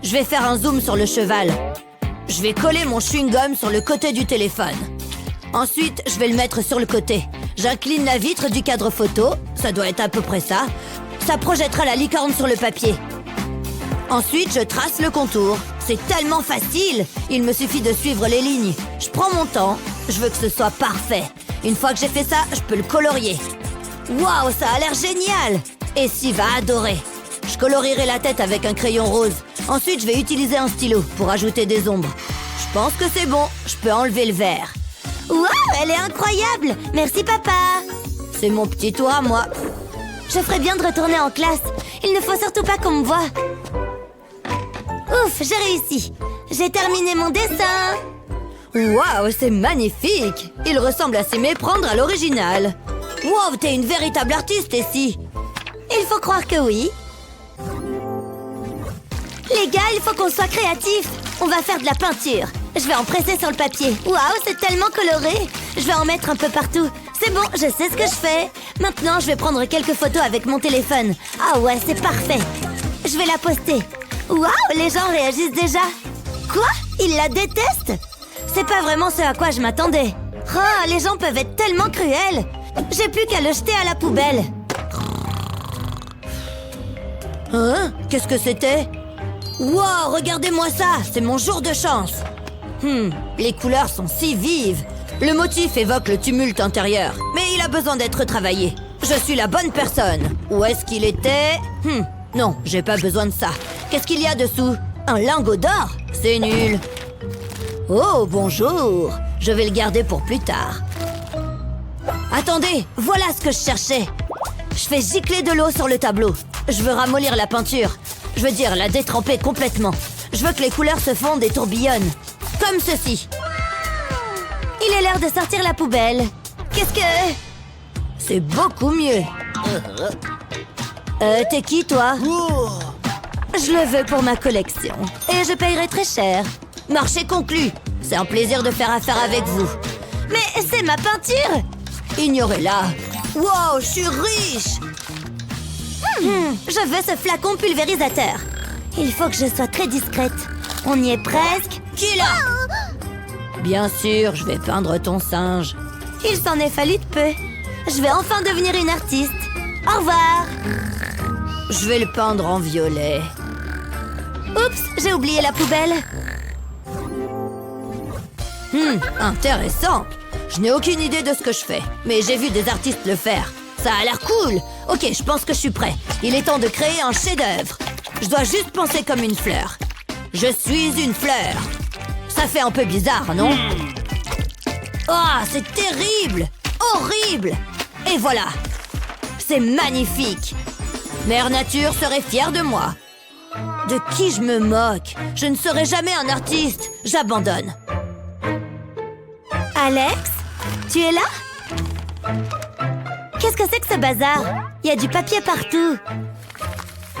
Je vais faire un zoom sur le cheval. Je vais coller mon chewing-gum sur le côté du téléphone. Ensuite, je vais le mettre sur le côté. J'incline la vitre du cadre photo. Ça doit être à peu près ça. Ça projettera la licorne sur le papier. Ensuite, je trace le contour. C'est tellement facile. Il me suffit de suivre les lignes. Je prends mon temps. Je veux que ce soit parfait. Une fois que j'ai fait ça, je peux le colorier. Waouh, ça a l'air génial! Et Steve va adorer. Je colorierai la tête avec un crayon rose. Ensuite, je vais utiliser un stylo pour ajouter des ombres. Je pense que c'est bon. Je peux enlever le verre. Waouh, elle est incroyable! Merci, papa! C'est mon petit tour à moi. Je ferais bien de retourner en classe. Il ne faut surtout pas qu'on me voie. Ouf, j'ai réussi. J'ai terminé mon dessin. Waouh, c'est magnifique. Il ressemble à s'y méprendre à l'original. Waouh, t'es une véritable artiste, Essie. Il faut croire que oui. Les gars, il faut qu'on soit créatifs. On va faire de la peinture. Je vais en presser sur le papier. Waouh, c'est tellement coloré. Je vais en mettre un peu partout. C'est bon, je sais ce que je fais. Maintenant, je vais prendre quelques photos avec mon téléphone. Ah ouais, c'est parfait. Je vais la poster. Waouh, les gens réagissent déjà. Quoi? Ils la détestent? C'est pas vraiment ce à quoi je m'attendais. Oh, les gens peuvent être tellement cruels. J'ai plus qu'à le jeter à la poubelle. Hein? Qu'est-ce que c'était? Wow, regardez-moi ça, c'est mon jour de chance. Les couleurs sont si vives. Le motif évoque le tumulte intérieur, mais il a besoin d'être travaillé. Je suis la bonne personne. Où est-ce qu'il était? Non, j'ai pas besoin de ça. Qu'est-ce qu'il y a dessous? Un lingot d'or? C'est nul. Oh, bonjour. Je vais le garder pour plus tard. Attendez, voilà ce que je cherchais. Je fais gicler de l'eau sur le tableau. Je veux ramollir la peinture. Je veux dire, la détremper complètement. Je veux que les couleurs se fondent et tourbillonnent. Comme ceci. Il est l'heure de sortir la poubelle. Qu'est-ce que... C'est beaucoup mieux. T'es qui, toi? Je le veux pour ma collection. Et je payerai très cher. Marché conclu. C'est un plaisir de faire affaire avec vous. Mais c'est ma peinture! Ignorez-la. Wow, je suis riche! Je veux ce flacon pulvérisateur. Il faut que je sois très discrète. On y est presque. Qui là? Bien sûr, je vais peindre ton singe. Il s'en est fallu de peu. Je vais enfin devenir une artiste. Au revoir. Je vais le peindre en violet. Oups, j'ai oublié la poubelle. Intéressant. Je n'ai aucune idée de ce que je fais, mais j'ai vu des artistes le faire. Ça a l'air cool. Ok, je pense que je suis prêt. Il est temps de créer un chef-d'œuvre. Je dois juste penser comme une fleur. Je suis une fleur. Ça fait un peu bizarre, non? Oh, c'est terrible! Horrible! Et voilà! C'est magnifique! Mère Nature serait fière de moi. De qui je me moque? Je ne serai jamais un artiste. J'abandonne. Alex? Tu es là? Qu'est-ce que c'est que ce bazar? Il y a du papier partout.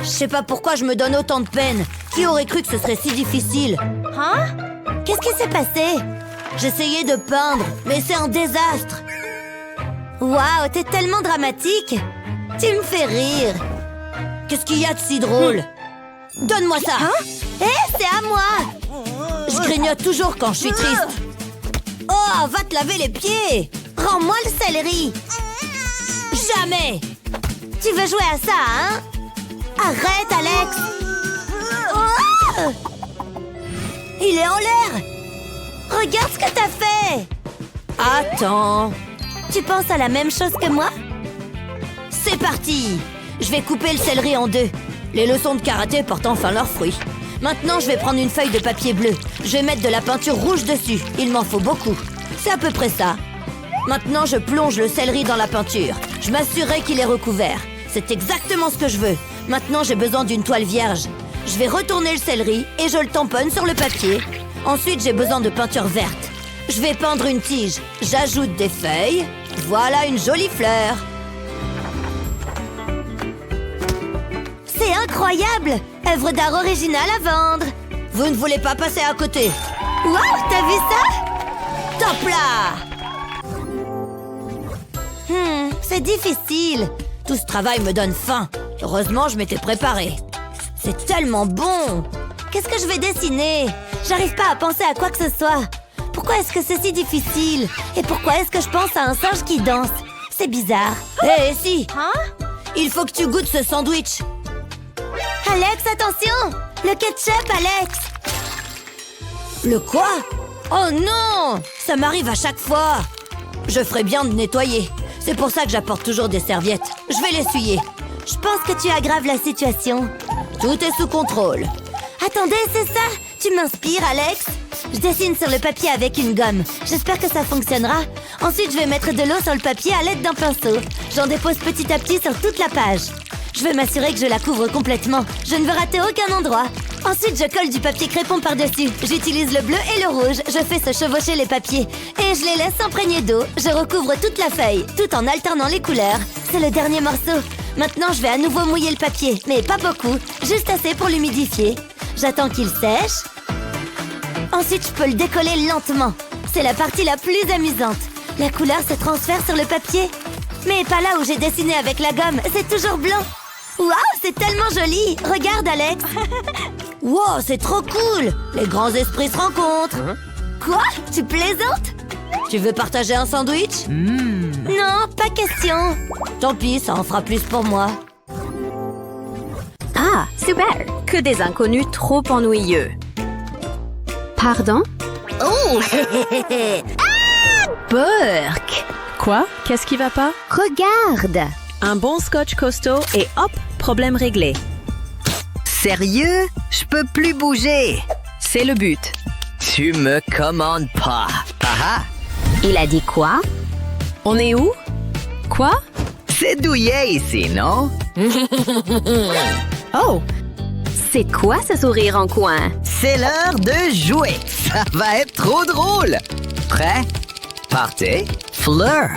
Je sais pas pourquoi je me donne autant de peine. Qui aurait cru que ce serait si difficile? Hein? Qu'est-ce qui s'est passé? J'essayais de peindre, mais c'est un désastre. Waouh, t'es tellement dramatique. Tu me fais rire. Qu'est-ce qu'il y a de si drôle? Donne-moi ça. C'est à moi. Je grignote toujours quand je suis triste. Oh, va te laver les pieds. Rends-moi le céleri. Jamais. Tu veux jouer à ça, hein? Arrête, Alex. Oh! Il est en l'air. Regarde ce que t'as fait. Attends. Tu penses à la même chose que moi? C'est parti. Je vais couper le céleri en deux. Les leçons de karaté portent enfin leurs fruits. Maintenant, je vais prendre une feuille de papier bleu. Je vais mettre de la peinture rouge dessus. Il m'en faut beaucoup. C'est à peu près ça. Maintenant, je plonge le céleri dans la peinture. Je m'assurerai qu'il est recouvert. C'est exactement ce que je veux. Maintenant, j'ai besoin d'une toile vierge. Je vais retourner le céleri et je le tamponne sur le papier. Ensuite, j'ai besoin de peinture verte. Je vais peindre une tige. J'ajoute des feuilles. Voilà une jolie fleur. C'est incroyable! Œuvre d'art originale à vendre! Vous ne voulez pas passer à côté? Waouh, t'as vu ça? Top là! C'est difficile. Tout ce travail me donne faim. Heureusement, je m'étais préparée. C'est tellement bon! Qu'est-ce que je vais dessiner? J'arrive pas à penser à quoi que ce soit. Pourquoi est-ce que c'est si difficile? Et pourquoi est-ce que je pense à un singe qui danse? C'est bizarre. Hé, si! Hein? Il faut que tu goûtes ce sandwich. Alex, attention! Le ketchup, Alex! Le quoi? Oh non! Ça m'arrive à chaque fois. Je ferais bien de nettoyer. C'est pour ça que j'apporte toujours des serviettes. Je vais l'essuyer. Je pense que tu aggraves la situation. Tout est sous contrôle. Attendez, c'est ça? Tu m'inspires, Alex? Je dessine sur le papier avec une gomme. J'espère que ça fonctionnera. Ensuite, je vais mettre de l'eau sur le papier à l'aide d'un pinceau. J'en dépose petit à petit sur toute la page. Je veux m'assurer que je la couvre complètement. Je ne veux rater aucun endroit. Ensuite, je colle du papier crépon par-dessus. J'utilise le bleu et le rouge. Je fais se chevaucher les papiers. Et je les laisse s'imprégner d'eau. Je recouvre toute la feuille, tout en alternant les couleurs. C'est le dernier morceau. Maintenant, je vais à nouveau mouiller le papier. Mais pas beaucoup. Juste assez pour l'humidifier. J'attends qu'il sèche. Ensuite, je peux le décoller lentement. C'est la partie la plus amusante. La couleur se transfère sur le papier. Mais pas là où j'ai dessiné avec la gomme. C'est toujours blanc. Waouh, c'est tellement joli! Regarde, Alex! Wow, c'est trop cool! Les grands esprits se rencontrent! Quoi? Tu plaisantes? Tu veux partager un sandwich? Non, pas question! Tant pis, ça en fera plus pour moi. Ah, super! Que des inconnus trop ennuyeux. Pardon? Oh! Burk! Quoi? Qu'est-ce qui va pas? Regarde! Un bon scotch costaud et hop, problème réglé. Sérieux? Je peux plus bouger. C'est le but. Tu me commandes pas. Ah ah! Il a dit quoi? On est où? Quoi? C'est douillet ici, non? Oh! C'est quoi ce sourire en coin? C'est l'heure de jouer. Ça va être trop drôle. Prêt? Partez. Fleur.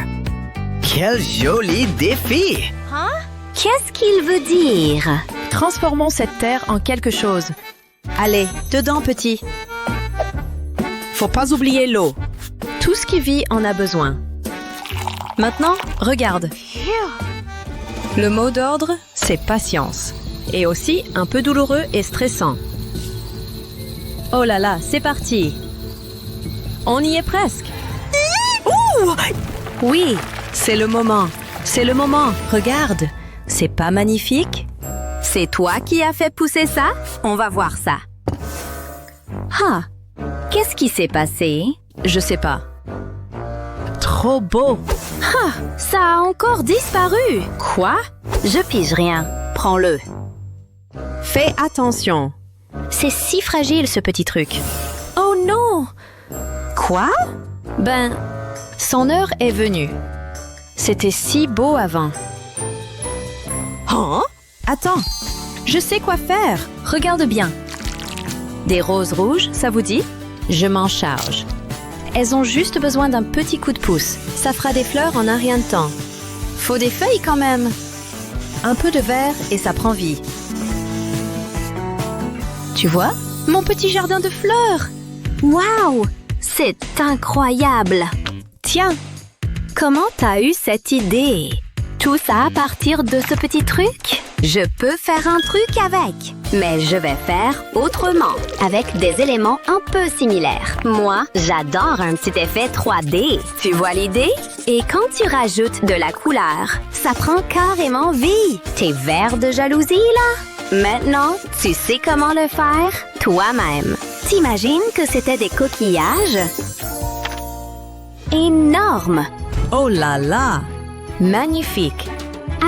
Quel joli défi! Qu'est-ce qu'il veut dire? Transformons cette terre en quelque chose. Allez, dedans, petit. Faut pas oublier l'eau. Tout ce qui vit en a besoin. Maintenant, regarde. Le mot d'ordre, c'est patience. Et aussi un peu douloureux et stressant. Oh là là, c'est parti. On y est presque. Ouh! Oui, c'est le moment. C'est le moment. Regarde. C'est pas magnifique? C'est toi qui as fait pousser ça? On va voir ça. Ah, qu'est-ce qui s'est passé? Je sais pas. Trop beau. Ah, ça a encore disparu. Quoi? Je pige rien. Prends-le. Fais attention. C'est si fragile ce petit truc. Oh non! Quoi? Ben, son heure est venue. C'était si beau avant. Hein? Attends, je sais quoi faire. Regarde bien. Des roses rouges, ça vous dit? Je m'en charge. Elles ont juste besoin d'un petit coup de pouce. Ça fera des fleurs en un rien de temps. Faut des feuilles quand même. Un peu de verre et ça prend vie. Tu vois, mon petit jardin de fleurs. Waouh! C'est incroyable! Tiens, Comment t'as eu cette idée? Tout ça à partir de ce petit truc? Je peux faire un truc avec, mais je vais faire autrement, avec des éléments un peu similaires. Moi, j'adore un petit effet 3D. Tu vois l'idée? Et quand tu rajoutes de la couleur, ça prend carrément vie. T'es vert de jalousie, là? Maintenant, tu sais comment le faire toi-même. T'imagines que c'était des coquillages? Énorme! Oh là là! Magnifique!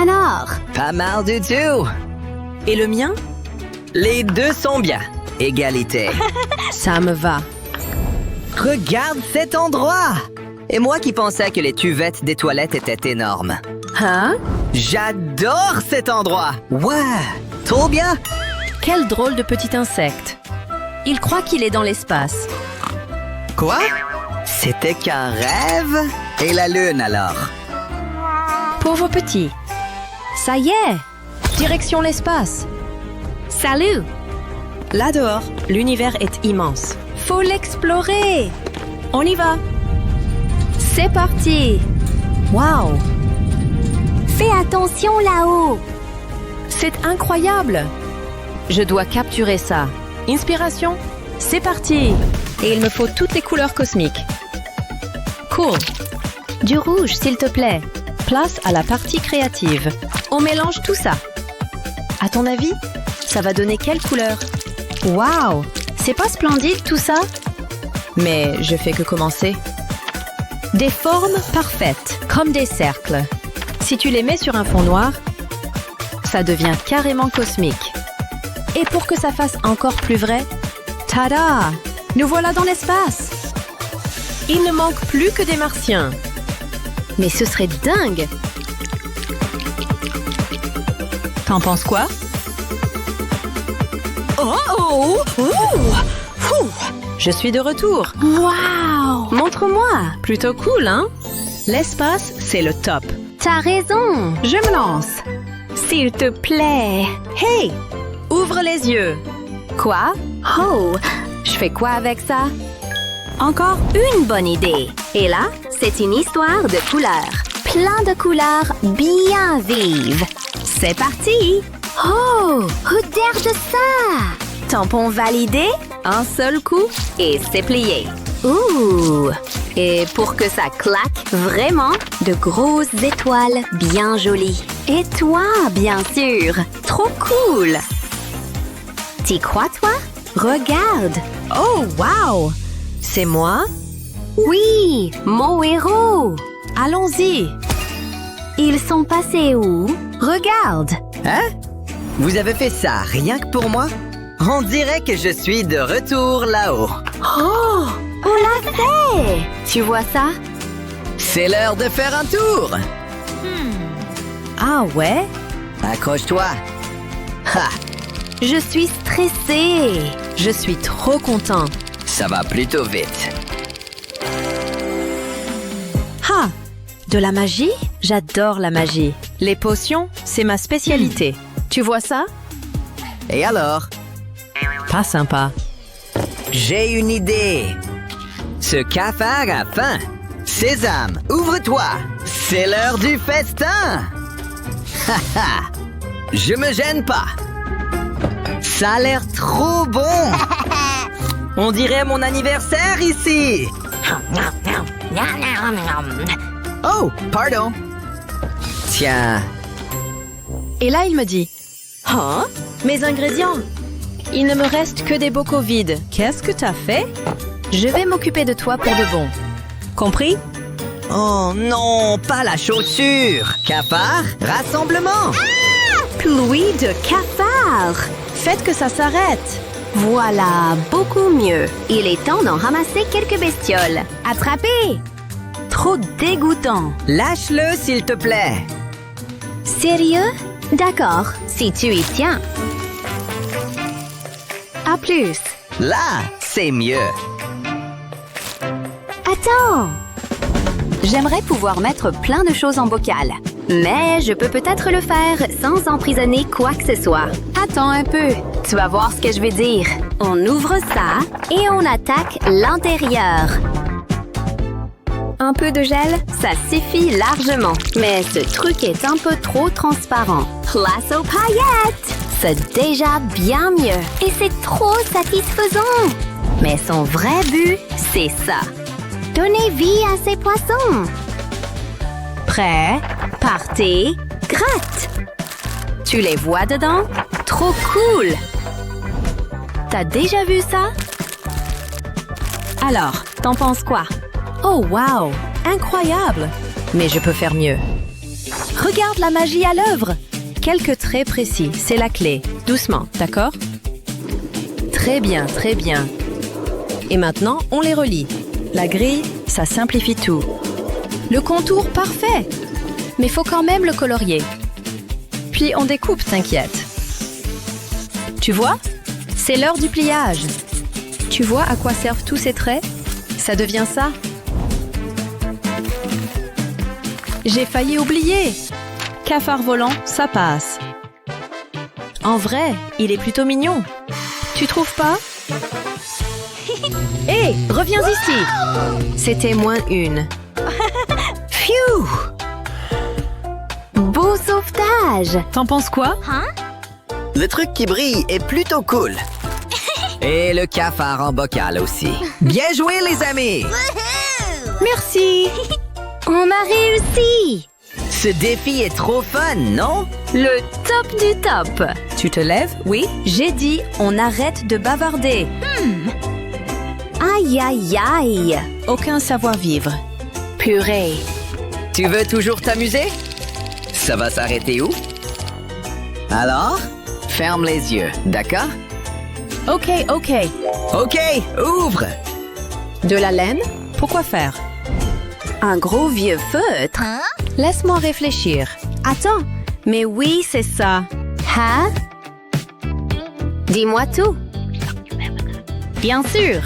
Alors, Pas mal du tout. Et le mien? Les deux sont bien. Égalité. Ça me va. Regarde cet endroit. Et moi qui pensais que les cuvettes des toilettes étaient énormes. Hein? J'adore cet endroit. Ouais, trop bien. quel drôle de petit insecte. Il croit qu'il est dans l'espace. Quoi? C'était qu'un rêve? Et la lune alors? Pauvre petit. Ça y est! Direction l'espace. salut! Là dehors, l'univers est immense. Faut l'explorer! On y va! C'est parti! Waouh! Fais attention là-haut! C'est incroyable! Je dois capturer ça. Inspiration, c'est parti! Et il me faut toutes les couleurs cosmiques. Cool! Du rouge, s'il te plaît. Place à la partie créative. On mélange tout ça. À ton avis, ça va donner quelle couleur? Waouh! C'est pas splendide tout ça? Mais je fais que commencer. Des formes parfaites, comme des cercles. Si tu les mets sur un fond noir, ça devient carrément cosmique. Et pour que ça fasse encore plus vrai, tada! Nous voilà dans l'espace! Il ne manque plus que des martiens. Mais ce serait dingue! T'en penses quoi? Oh! Je suis de retour. Wow! Montre-moi! Plutôt cool, hein? L'espace, c'est le top. T'as raison! Je me lance. S'il te plaît! Hey! Ouvre les yeux. Quoi? Oh! Je fais quoi avec ça? Encore Une bonne idée! Et là, c'est une histoire de couleurs. Plein de couleurs bien vives. C'est parti! Oh! Regarde ça! Tampon validé, un seul coup, et c'est plié. Ouh! Et pour que ça claque vraiment, de grosses étoiles bien jolies. Et toi, bien sûr! Trop cool! T'y crois, toi? Regarde! Oh, wow! C'est moi? Oui! Mon héros! Allons-y! Ils sont passés où? Regarde! Hein? Vous avez fait ça rien que pour moi? On dirait que je suis de retour là-haut. Oh! On l'a fait! Tu vois ça? C'est l'heure de faire un tour. Ah ouais? Accroche-toi. Ha! Je suis stressée! Je suis trop content. Ça va plutôt vite. Ah! De la magie? J'adore la magie. Les potions, c'est ma spécialité. Tu vois ça? Et alors? Pas sympa. J'ai une idée. Ce cafard a faim. Sésame, ouvre-toi. C'est l'heure du festin. Ha ha! Je me gêne pas. Ça a l'air trop bon. On dirait mon anniversaire ici. Oh, pardon. Tiens, Et là, il me dit, « Hein? Mes ingrédients? Il ne me reste que des bocaux vides. Qu'est-ce que t'as fait? Je vais m'occuper de toi pour de bon. Compris? oh non, pas la chaussure. Cafard, rassemblement. Pluie de cafards! Faites que ça s'arrête. Voilà, beaucoup mieux. Il est temps d'en ramasser quelques bestioles. Attrapez! Trop dégoûtant. Lâche-le, s'il te plaît. Sérieux? D'accord, si tu y tiens. À plus. Là, c'est mieux. Attends! J'aimerais pouvoir mettre plein de choses en bocal. Mais je peux peut-être le faire sans emprisonner quoi que ce soit. Attends un peu. Tu vas voir ce que je vais dire. On ouvre ça et on attaque l'intérieur. Un peu de gel, ça suffit largement. Mais ce truc est un peu trop transparent. Place aux paillettes! C'est déjà bien mieux. Et c'est trop satisfaisant. Mais son vrai but, c'est ça. Donner vie à ces poissons. Prêt? Partez, gratte! Tu les vois dedans? Trop cool! T'as déjà vu ça? Alors, t'en penses quoi? Oh wow, incroyable. Mais je peux faire mieux. Regarde la magie à l'œuvre. Quelques traits précis, c'est la clé. Doucement, d'accord? Très bien, très bien. Et maintenant, on les relie. La grille, ça simplifie tout. Le contour parfait. Mais faut quand même le colorier. Puis on découpe, t'inquiète. Tu vois? C'est l'heure du pliage. Tu vois à quoi servent tous ces traits? Ça devient ça. J'ai failli oublier. Cafard volant, ça passe. En vrai, il est plutôt mignon. Tu trouves pas? Hé, reviens ici. C'était -1. Phew! Beau sauvetage! T'en penses quoi? Le truc qui brille est plutôt cool. Et le cafard en bocal aussi. Bien joué, les amis! Merci! On a réussi! Ce défi est trop fun, non? Le top du top! Tu te lèves? Oui? J'ai dit, on arrête de bavarder. Aïe aïe aïe! Aucun savoir-vivre. Purée! Tu veux toujours t'amuser? Ça va s'arrêter où? Alors, ferme les yeux, d'accord? Ok. OK, ouvre! De la laine? Pourquoi faire? Un gros vieux feutre? Laisse-moi réfléchir. Attends, mais oui, c'est ça. Hein? Dis-moi tout. Bien sûr.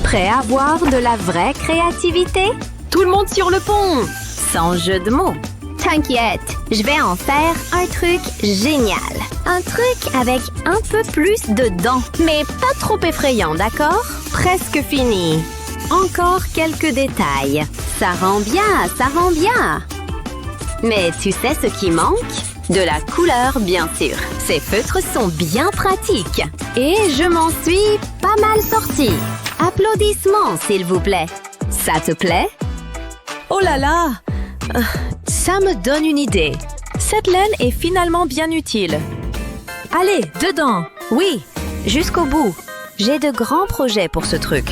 Prêt à voir de la vraie créativité? Tout le monde sur le pont! Sans jeu de mots. T'inquiète, je vais en faire un truc génial. Un truc avec un peu plus de dents, mais pas trop effrayant, d'accord? Presque fini. Encore quelques détails. Ça rend bien. Mais tu sais ce qui manque? De la couleur, bien sûr. Ces feutres sont bien pratiques. Et je m'en suis pas mal sortie. Applaudissements, s'il vous plaît. Ça te plaît? Oh là là! Ça me donne une idée. Cette laine est finalement bien utile. Allez, dedans! Oui, jusqu'au bout. J'ai de grands projets pour ce truc.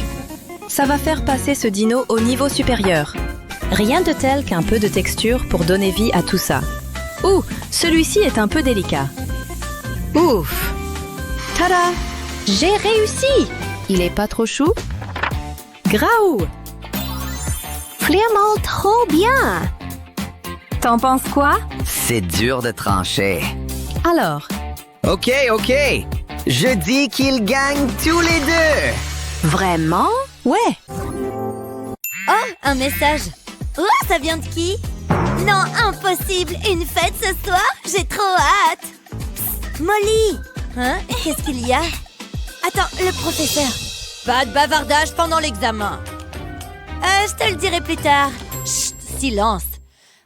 Ça va faire passer ce dino au niveau supérieur. Rien de tel qu'un peu de texture pour donner vie à tout ça. Ouh, celui-ci est un peu délicat. Ouf! Tada! J'ai réussi! Il est pas trop chou? Graou! Vraiment trop bien! T'en penses quoi? C'est dur de trancher. Alors, OK. Je dis qu'ils gagnent tous les deux! Vraiment? ouais! Oh, un message. Oh, ça vient de qui? Non, impossible. Une fête ce soir? J'ai trop hâte. Psst, Molly. Hein? Qu'est-ce qu'il y a? Attends, le professeur. Pas de bavardage pendant l'examen. Je te le dirai plus tard. Chut, silence.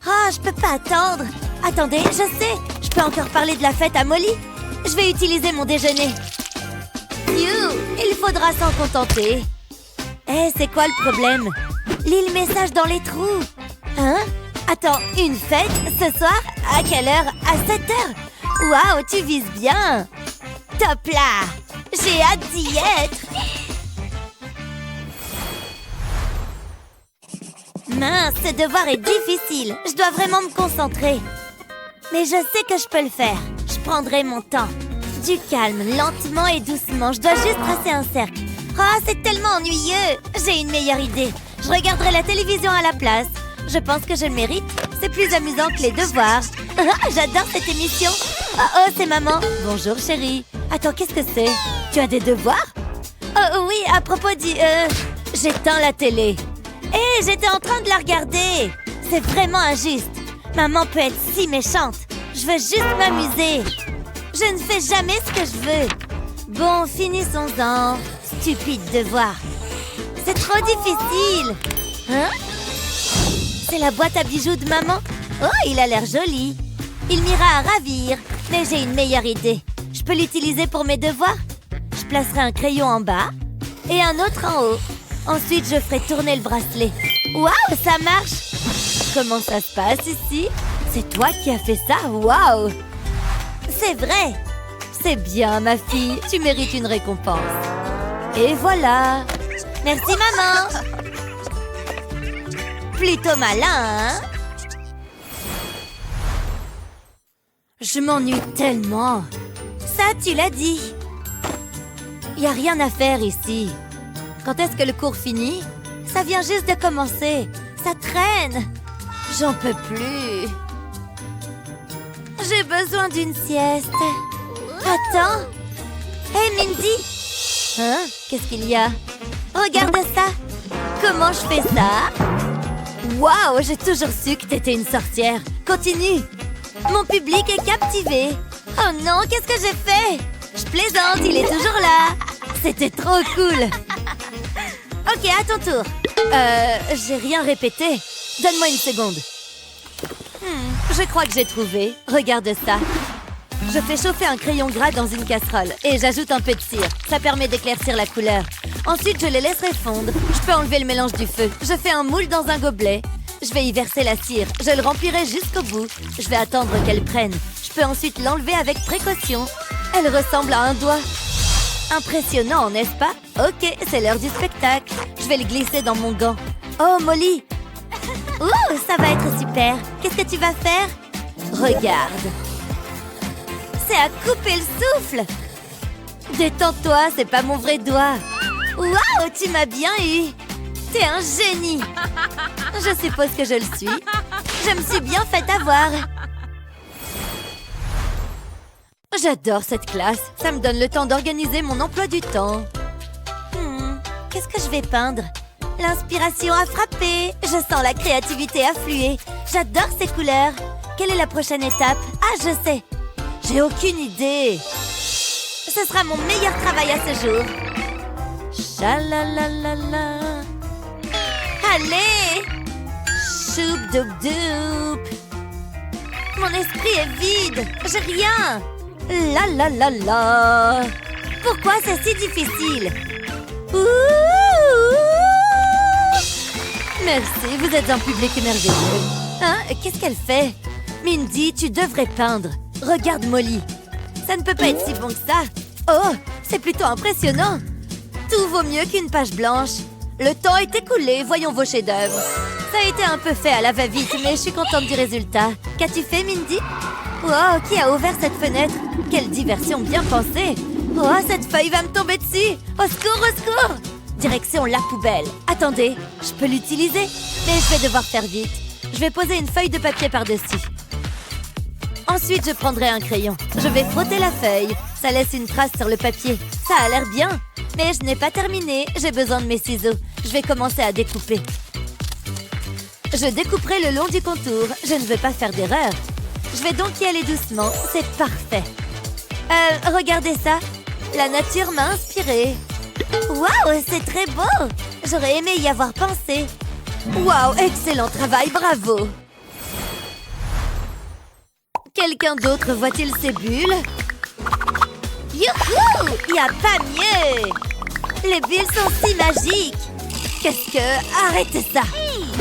Ah, je peux pas attendre. Attendez, je sais. Je peux encore parler de la fête à Molly. Je vais utiliser mon déjeuner. Il faudra s'en contenter. C'est quoi le problème? Lis le message dans les trous. Hein? Attends, une fête ce soir? À quelle heure? À 7h? Waouh, tu vises bien. Top là. J'ai hâte d'y être. Mince, ce devoir est difficile. Je dois vraiment me concentrer. Mais je sais que je peux le faire. Je prendrai mon temps. Du calme, lentement et doucement. Je dois juste tracer un cercle. Oh, c'est tellement ennuyeux. J'ai une meilleure idée. Je regarderai la télévision à la place. Je pense que je le mérite. C'est plus amusant que les devoirs. J'adore cette émission. Oh, c'est maman. Bonjour, chérie. Attends, qu'est-ce que c'est? Tu as des devoirs? Oh, oui, à propos du... J'éteins la télé. Hé, j'étais en train de la regarder. C'est vraiment injuste. Maman peut être si méchante. Je veux juste m'amuser. Je ne fais jamais ce que je veux. Bon, finissons-en. Stupide devoir. C'est trop difficile. Hein? C'est la boîte à bijoux de maman. Oh, il a l'air joli. Il m'ira à ravir. Mais j'ai une meilleure idée. Je peux l'utiliser pour mes devoirs. Je placerai un crayon en bas et un autre en haut. Ensuite, je ferai tourner le bracelet. Waouh, ça marche! Comment ça se passe ici? C'est toi qui as fait ça? Waouh! C'est vrai! C'est bien, ma fille. Tu mérites une récompense. Et voilà! Merci, maman! Plutôt malin, hein? Je m'ennuie tellement. Ça, tu l'as dit. Y a rien à faire ici. Quand est-ce que le cours finit? Ça vient juste de commencer. Ça traîne. J'en peux plus. J'ai besoin d'une sieste. Attends. Hé, Mindy. Hein? Qu'est-ce qu'il y a? Regarde ça. Comment je fais ça? Waouh, j'ai toujours su que t'étais une sorcière. Continue. Mon public est captivé. Oh non, qu'est-ce que j'ai fait? Je plaisante, il est toujours là. C'était trop cool. Ok, à ton tour. J'ai rien répété. Donne-moi une seconde. Je crois que j'ai trouvé. Regarde ça. Je fais chauffer un crayon gras dans une casserole et j'ajoute un peu de cire. Ça permet d'éclaircir la couleur. Ensuite, je les laisserai fondre. Je peux enlever le mélange du feu. Je fais un moule dans un gobelet. Je vais y verser la cire. Je le remplirai jusqu'au bout. Je vais attendre qu'elle prenne. Je peux ensuite l'enlever avec précaution. Elle ressemble à un doigt. Impressionnant, n'est-ce pas? Ok, c'est l'heure du spectacle. Je vais le glisser dans mon gant. Oh, Molly! Ouh, ça va être super. Qu'est-ce que tu vas faire? Regarde. C'est à couper le souffle. Détends-toi, c'est pas mon vrai doigt. Waouh, tu m'as bien eu. T'es un génie. Je suppose que je le suis. Je me suis bien fait avoir. J'adore cette classe. Ça me donne le temps d'organiser mon emploi du temps. Qu'est-ce que je vais peindre? L'inspiration a frappé. Je sens la créativité affluer. J'adore ces couleurs. Quelle est la prochaine étape? Ah, je sais. J'ai aucune idée. Ce sera mon meilleur travail à ce jour. Chalalalala. Allez! Choup-doup-doup. Mon esprit est vide. J'ai rien. La la la la. Pourquoi c'est si difficile? Ouh. Merci, vous êtes un public merveilleux. Hein? Qu'est-ce qu'elle fait? Mindy, tu devrais peindre. Regarde Molly. Ça ne peut pas être si bon que ça. Oh, c'est plutôt impressionnant. Tout vaut mieux qu'une page blanche. Le temps est écoulé, voyons vos chefs-d'œuvre. Ça a été un peu fait à la va-vite, mais je suis contente du résultat. Qu'as-tu fait, Mindy? Wow, qui a ouvert cette fenêtre? Quelle diversion bien pensée! Oh, cette feuille va me tomber dessus! Au secours, au secours! Direction la poubelle. Attendez, je peux l'utiliser? Mais je vais devoir faire vite. Je vais poser une feuille de papier par-dessus. Ensuite, je prendrai un crayon. Je vais frotter la feuille. Ça laisse une trace sur le papier. Ça a l'air bien. Mais je n'ai pas terminé. J'ai besoin de mes ciseaux. Je vais commencer à découper. Je découperai le long du contour. Je ne veux pas faire d'erreur. Je vais donc y aller doucement. C'est parfait. Regardez ça. La nature m'a inspirée. Waouh, c'est très beau. J'aurais aimé y avoir pensé. Waouh, excellent travail, bravo. Quelqu'un d'autre voit-il ces bulles? Youhou! Y a pas mieux! Les bulles sont si magiques! Qu'est-ce que... Arrêtez ça!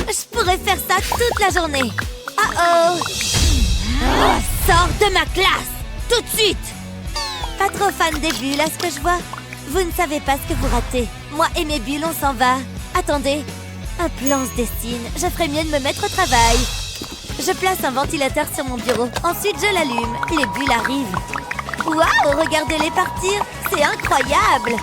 Je pourrais faire ça toute la journée! Oh! Sors de ma classe! Tout de suite! Pas trop fan des bulles, à ce que je vois. Vous ne savez pas ce que vous ratez. Moi et mes bulles, on s'en va. Attendez. Un plan se dessine. Je ferais mieux de me mettre au travail. Je place un ventilateur sur mon bureau. Ensuite, je l'allume. Les bulles arrivent. Waouh, regardez-les partir. C'est incroyable.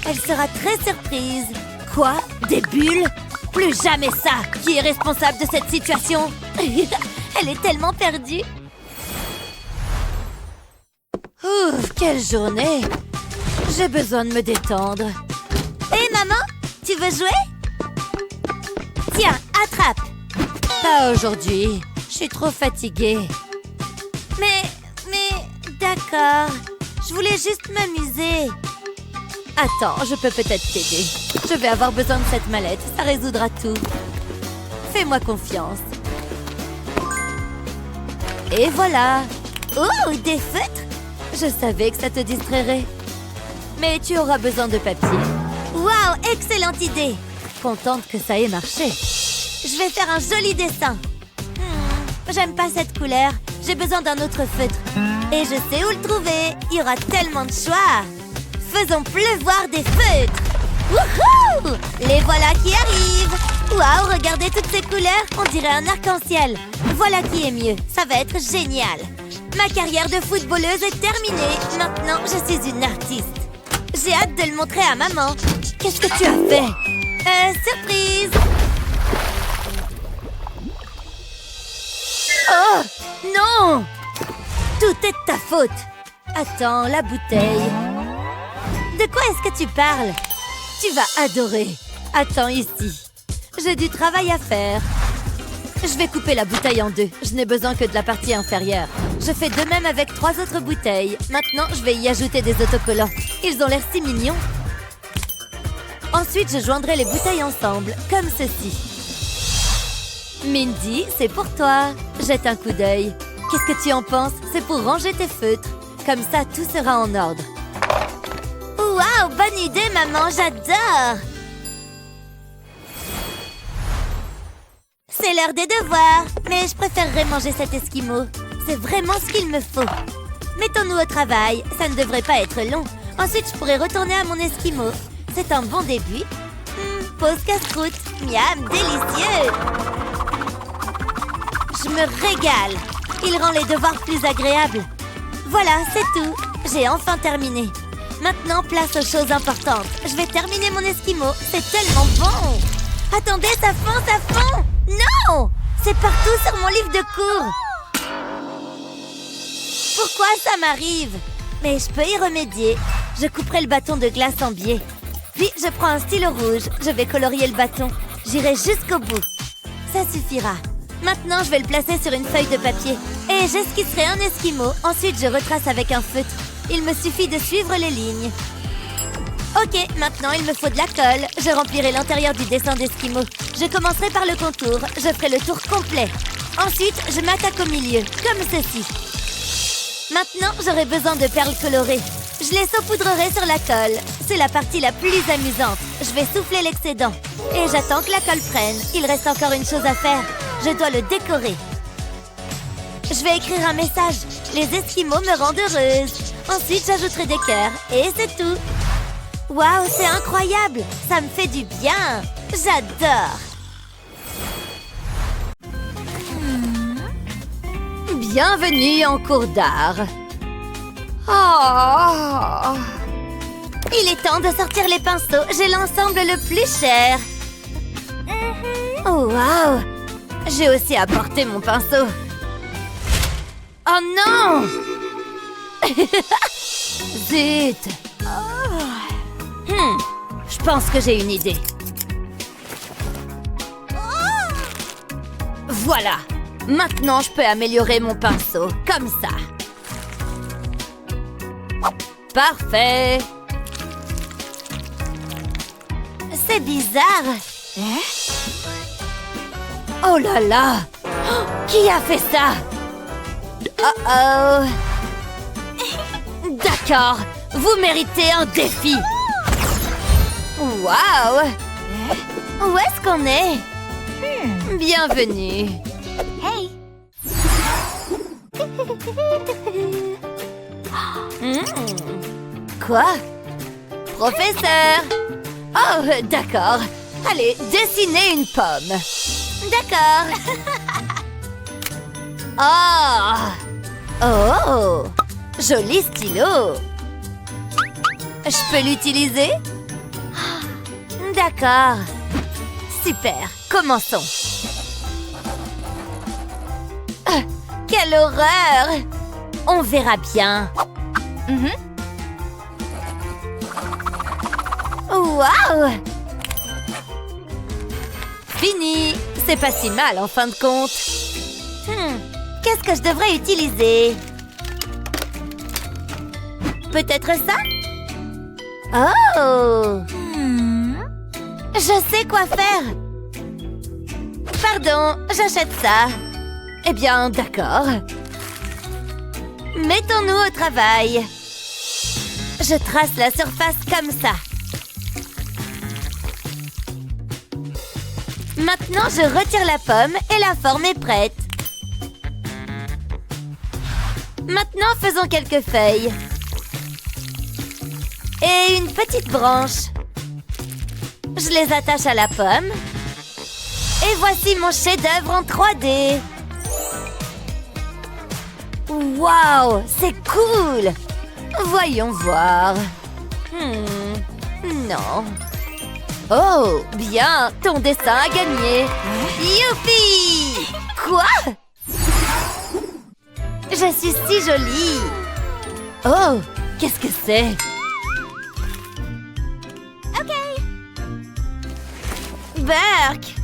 Elle sera très surprise. Quoi? Des bulles? Plus jamais ça. Qui est responsable de cette situation? Elle est tellement perdue. Ouf, quelle journée. J'ai besoin de me détendre. Hé, maman, tu veux jouer? Tiens, attrape. Pas aujourd'hui. Je suis trop fatiguée. Mais, d'accord. Je voulais juste m'amuser. Attends, je peux peut-être t'aider. Je vais avoir besoin de cette mallette. Ça résoudra tout. Fais-moi confiance. Et voilà. Oh, des feutres. Je savais que ça te distrairait. Mais tu auras besoin de papier. Waouh, excellente idée. Contente que ça ait marché. Je vais faire un joli dessin. J'aime pas cette couleur. J'ai besoin d'un autre feutre. Et je sais où le trouver. Il y aura tellement de choix. Faisons pleuvoir des feutres. Wouhou! Les voilà qui arrivent. Waouh, regardez toutes ces couleurs. On dirait un arc-en-ciel. Voilà qui est mieux. Ça va être génial. Ma carrière de footballeuse est terminée. Maintenant, je suis une artiste. J'ai hâte de le montrer à maman. Qu'est-ce que tu as fait? Surprise! Oh! Non! Tout est de ta faute. Attends, la bouteille. De quoi est-ce que tu parles? Tu vas adorer. Attends ici. J'ai du travail à faire. Je vais couper la bouteille en deux. Je n'ai besoin que de la partie inférieure. Je fais de même avec 3 autres bouteilles. Maintenant, je vais y ajouter des autocollants. Ils ont l'air si mignons. Ensuite, je joindrai les bouteilles ensemble, comme ceci. Mindy, c'est pour toi. Jette un coup d'œil. Qu'est-ce que tu en penses? C'est pour ranger tes feutres. Comme ça, tout sera en ordre. Waouh, bonne idée, maman, j'adore! C'est l'heure des devoirs, mais je préférerais manger cet esquimau. C'est vraiment ce qu'il me faut. Mettons-nous au travail, ça ne devrait pas être long. Ensuite, je pourrais retourner à mon esquimau. C'est un bon début. Pause casse-croûte. Miam, délicieux! Je me régale. Il rend les devoirs plus agréables. Voilà, c'est tout. J'ai enfin terminé. Maintenant, place aux choses importantes. Je vais terminer mon esquimau. C'est tellement bon! Attendez, ça fond! Non! C'est partout sur mon livre de cours. Pourquoi ça m'arrive? Mais je peux y remédier. Je couperai le bâton de glace en biais. Puis, je prends un stylo rouge. Je vais colorier le bâton. J'irai jusqu'au bout. Ça suffira. Maintenant, je vais le placer sur une feuille de papier. Et j'esquisserai un esquimau. Ensuite, je retrace avec un feutre. Il me suffit de suivre les lignes. Ok, maintenant il me faut de la colle. Je remplirai l'intérieur du dessin d'esquimau. Je commencerai par le contour. Je ferai le tour complet. Ensuite, je m'attaque au milieu, comme ceci. Maintenant, j'aurai besoin de perles colorées. Je les saupoudrerai sur la colle. C'est la partie la plus amusante. Je vais souffler l'excédent. Et j'attends que la colle prenne. Il reste encore une chose à faire. Je dois le décorer. Je vais écrire un message. Les esquimaux me rendent heureuse. Ensuite, j'ajouterai des cœurs. Et c'est tout. Waouh, c'est incroyable! Ça me fait du bien! J'adore! Bienvenue en cours d'art. Oh! Il est temps de sortir les pinceaux. J'ai l'ensemble le plus cher. Oh, waouh! J'ai aussi apporté mon pinceau. Oh non! Zut! Je pense que j'ai une idée. Voilà. Maintenant, je peux améliorer mon pinceau. Comme ça. Parfait. C'est bizarre. Oh là là. Qui a fait ça? Oh. D'accord. Vous méritez un défi. Waouh! Où est-ce qu'on est? Bienvenue. Hey! Quoi? Professeur! Oh, d'accord. Allez, dessinez une pomme. D'accord. Oh! Joli stylo. Je peux l'utiliser? D'accord. Super. Commençons. Quelle horreur! On verra bien. Waouh! fini. C'est pas si mal en fin de compte. Qu'est-ce que je devrais utiliser? Peut-être ça? Oh! Je sais quoi faire. Pardon, j'achète ça. Eh bien, d'accord. Mettons-nous au travail. Je trace la surface comme ça. Maintenant, je retire la pomme et la forme est prête. Maintenant, faisons quelques feuilles. Et une petite branche. Je les attache à la pomme. Et voici mon chef-d'œuvre en 3D. Waouh, c'est cool! Voyons voir. Non. Oh, bien, ton dessin a gagné. Youpi! Quoi? Je suis si jolie. Oh, qu'est-ce que c'est? Ok. Burke!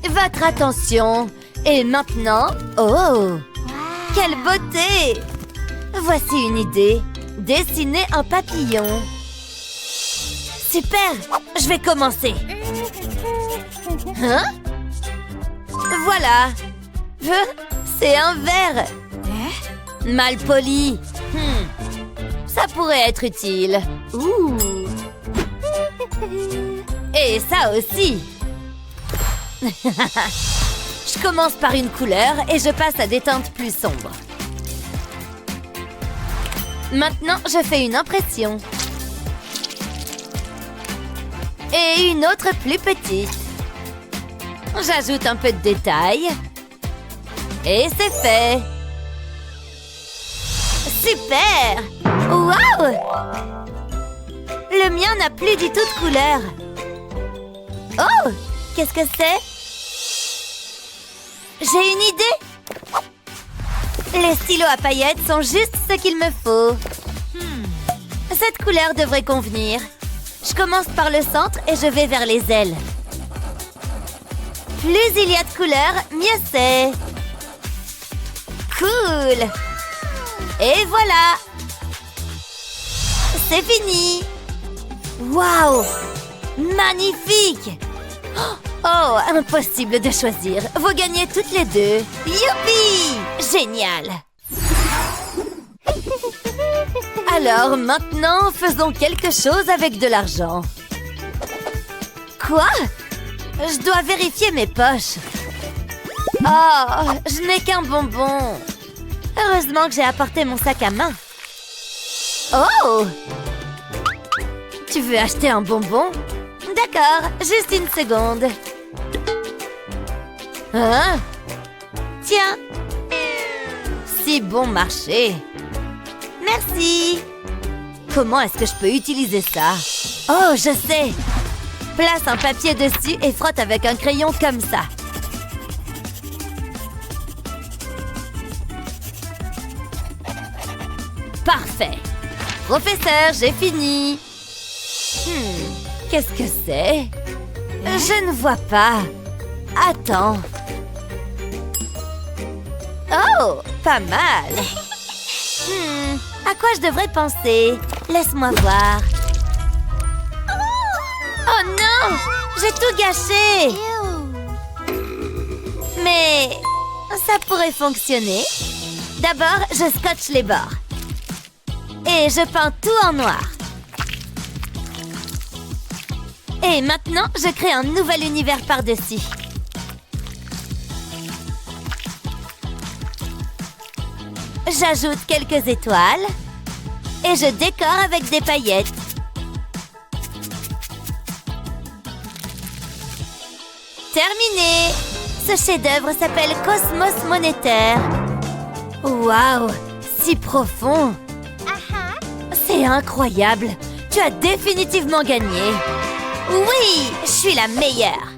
Votre attention. Et maintenant, oh! Quelle beauté! Voici une idée. Dessiner un papillon. Super! Je vais commencer. Hein? Voilà. C'est un verre. Mal poli. Ça pourrait être utile. Ouh. Et ça aussi. Je commence par une couleur et je passe à des teintes plus sombres. Maintenant, je fais une impression. Et une autre plus petite. J'ajoute un peu de détails. Et c'est fait. Super! Waouh! Le mien n'a plus du tout de couleur. Oh! Qu'est-ce que c'est? J'ai une idée! Les stylos à paillettes sont juste ce qu'il me faut. Cette couleur devrait convenir. Je commence par le centre et je vais vers les ailes. Plus il y a de couleurs, mieux c'est. Cool! Et voilà! C'est fini! Waouh! Magnifique! Oh, impossible de choisir. Vous gagnez toutes les deux. Youpi! Génial! Alors, maintenant, faisons quelque chose avec de l'argent. Quoi? Je dois vérifier mes poches. Oh, je n'ai qu'un bonbon. Heureusement que j'ai apporté mon sac à main. Oh! Tu veux acheter un bonbon? D'accord, juste une seconde. Hein? Tiens. Si bon marché. Merci. Comment est-ce que je peux utiliser ça? Oh, je sais. Place un papier dessus et frotte avec un crayon comme ça. Parfait. Professeur, j'ai fini. Qu'est-ce que c'est? Je ne vois pas. Attends. Oh, pas mal. À quoi je devrais penser? Laisse-moi voir. Oh non! J'ai tout gâché! Mais ça pourrait fonctionner. D'abord, je scotche les bords. Et je peins tout en noir. Et maintenant, je crée un nouvel univers par-dessus. J'ajoute quelques étoiles. Et je décore avec des paillettes. Terminé! Ce chef-d'œuvre s'appelle Cosmos Monétaire. Waouh! Si profond! C'est incroyable! Tu as définitivement gagné! Oui! Je suis la meilleure!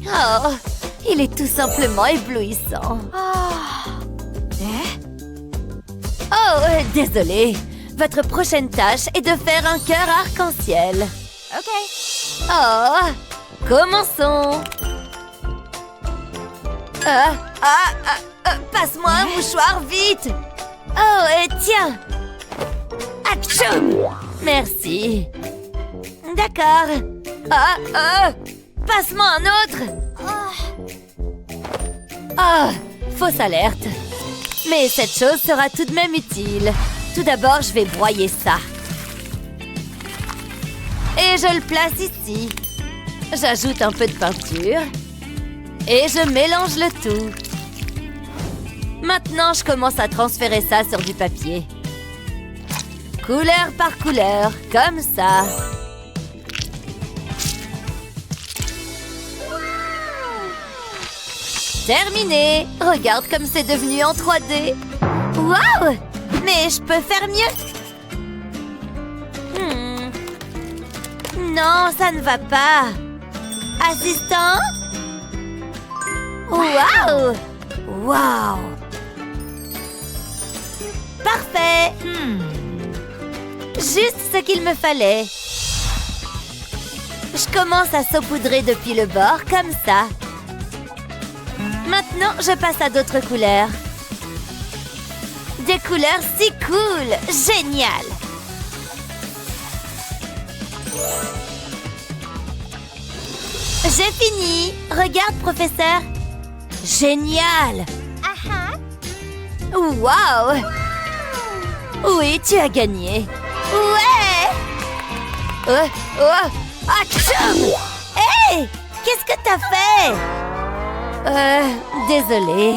Oh! Il est tout simplement éblouissant! Oh! Désolée! Votre prochaine tâche est de faire un cœur arc-en-ciel. OK. Oh! Commençons. Passe-moi un mouchoir, vite. Oh, et tiens. Atchoum. Merci. D'accord. Passe-moi un autre. Fausse alerte. Mais cette chose sera tout de même utile. Tout d'abord, je vais broyer ça. Et je le place ici. J'ajoute un peu de peinture. Et je mélange le tout. Maintenant, je commence à transférer ça sur du papier. Couleur par couleur, comme ça. Terminé. Regarde comme c'est devenu en 3D. Waouh! Mais je peux faire mieux. Non, ça ne va pas. Assistant? Waouh! Waouh! Parfait! Juste ce qu'il me fallait. Je commence à saupoudrer depuis le bord, comme ça. Maintenant, je passe à d'autres couleurs. Des couleurs si cool! Génial! J'ai fini! Regarde, professeur! Génial! Wow! Oui, tu as gagné! Ouais! Atchoum! Hey! Qu'est-ce que t'as fait? Désolée.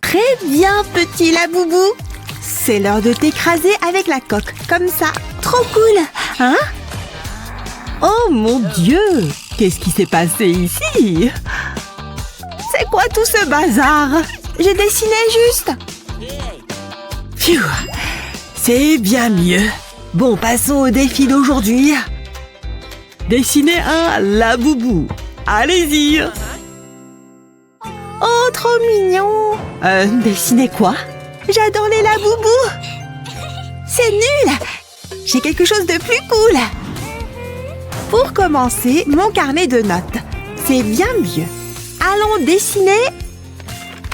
Très bien, petit Laboubou. C'est l'heure de t'écraser avec la coque, comme ça. Trop cool, hein? Oh mon Dieu! Qu'est-ce qui s'est passé ici? C'est quoi tout ce bazar? Je dessinais juste. Phew! C'est bien mieux. Bon, passons au défi d'aujourd'hui. Dessinez un Laboubou. Allez-y! Oh, trop mignon. Dessinez quoi? J'adore les Laboubous. C'est nul. J'ai quelque chose de plus cool. Pour commencer, mon carnet de notes. C'est bien mieux. Allons dessiner.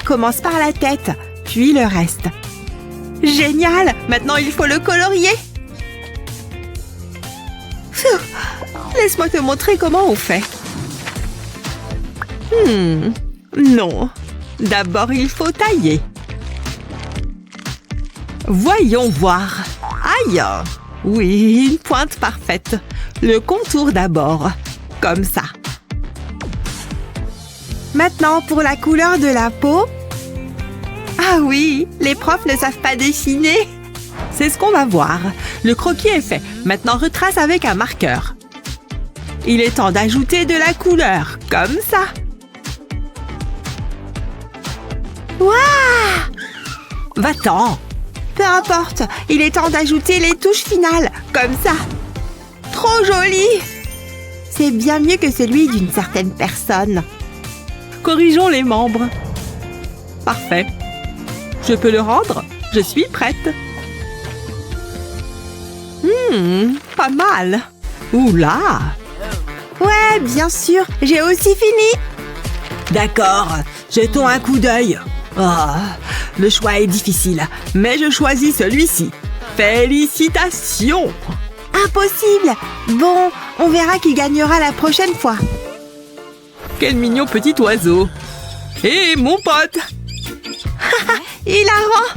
Commence par la tête, puis le reste. Génial! Maintenant, il faut le colorier. Pfiou. Laisse-moi te montrer comment on fait. Non. D'abord, il faut tailler. Voyons voir. Aïe! Oui, une pointe parfaite. Le contour d'abord. Comme ça. Maintenant, pour la couleur de la peau. Ah oui, les profs ne savent pas dessiner. C'est ce qu'on va voir. Le croquis est fait. Maintenant, retrace avec un marqueur. Il est temps d'ajouter de la couleur. Comme ça. Waouh! Va-t'en! Peu importe, il est temps d'ajouter les touches finales, comme ça. Trop joli! C'est bien mieux que celui d'une certaine personne. Corrigeons les membres. Parfait. Je peux le rendre? Je suis prête. Pas mal. Oula! Ouais, bien sûr, j'ai aussi fini. D'accord, jetons un coup d'œil. Le choix est difficile, mais je choisis celui-ci. Félicitations! Impossible! Bon, on verra qui gagnera la prochaine fois. Quel mignon petit oiseau! Hé, mon pote! Hilarant!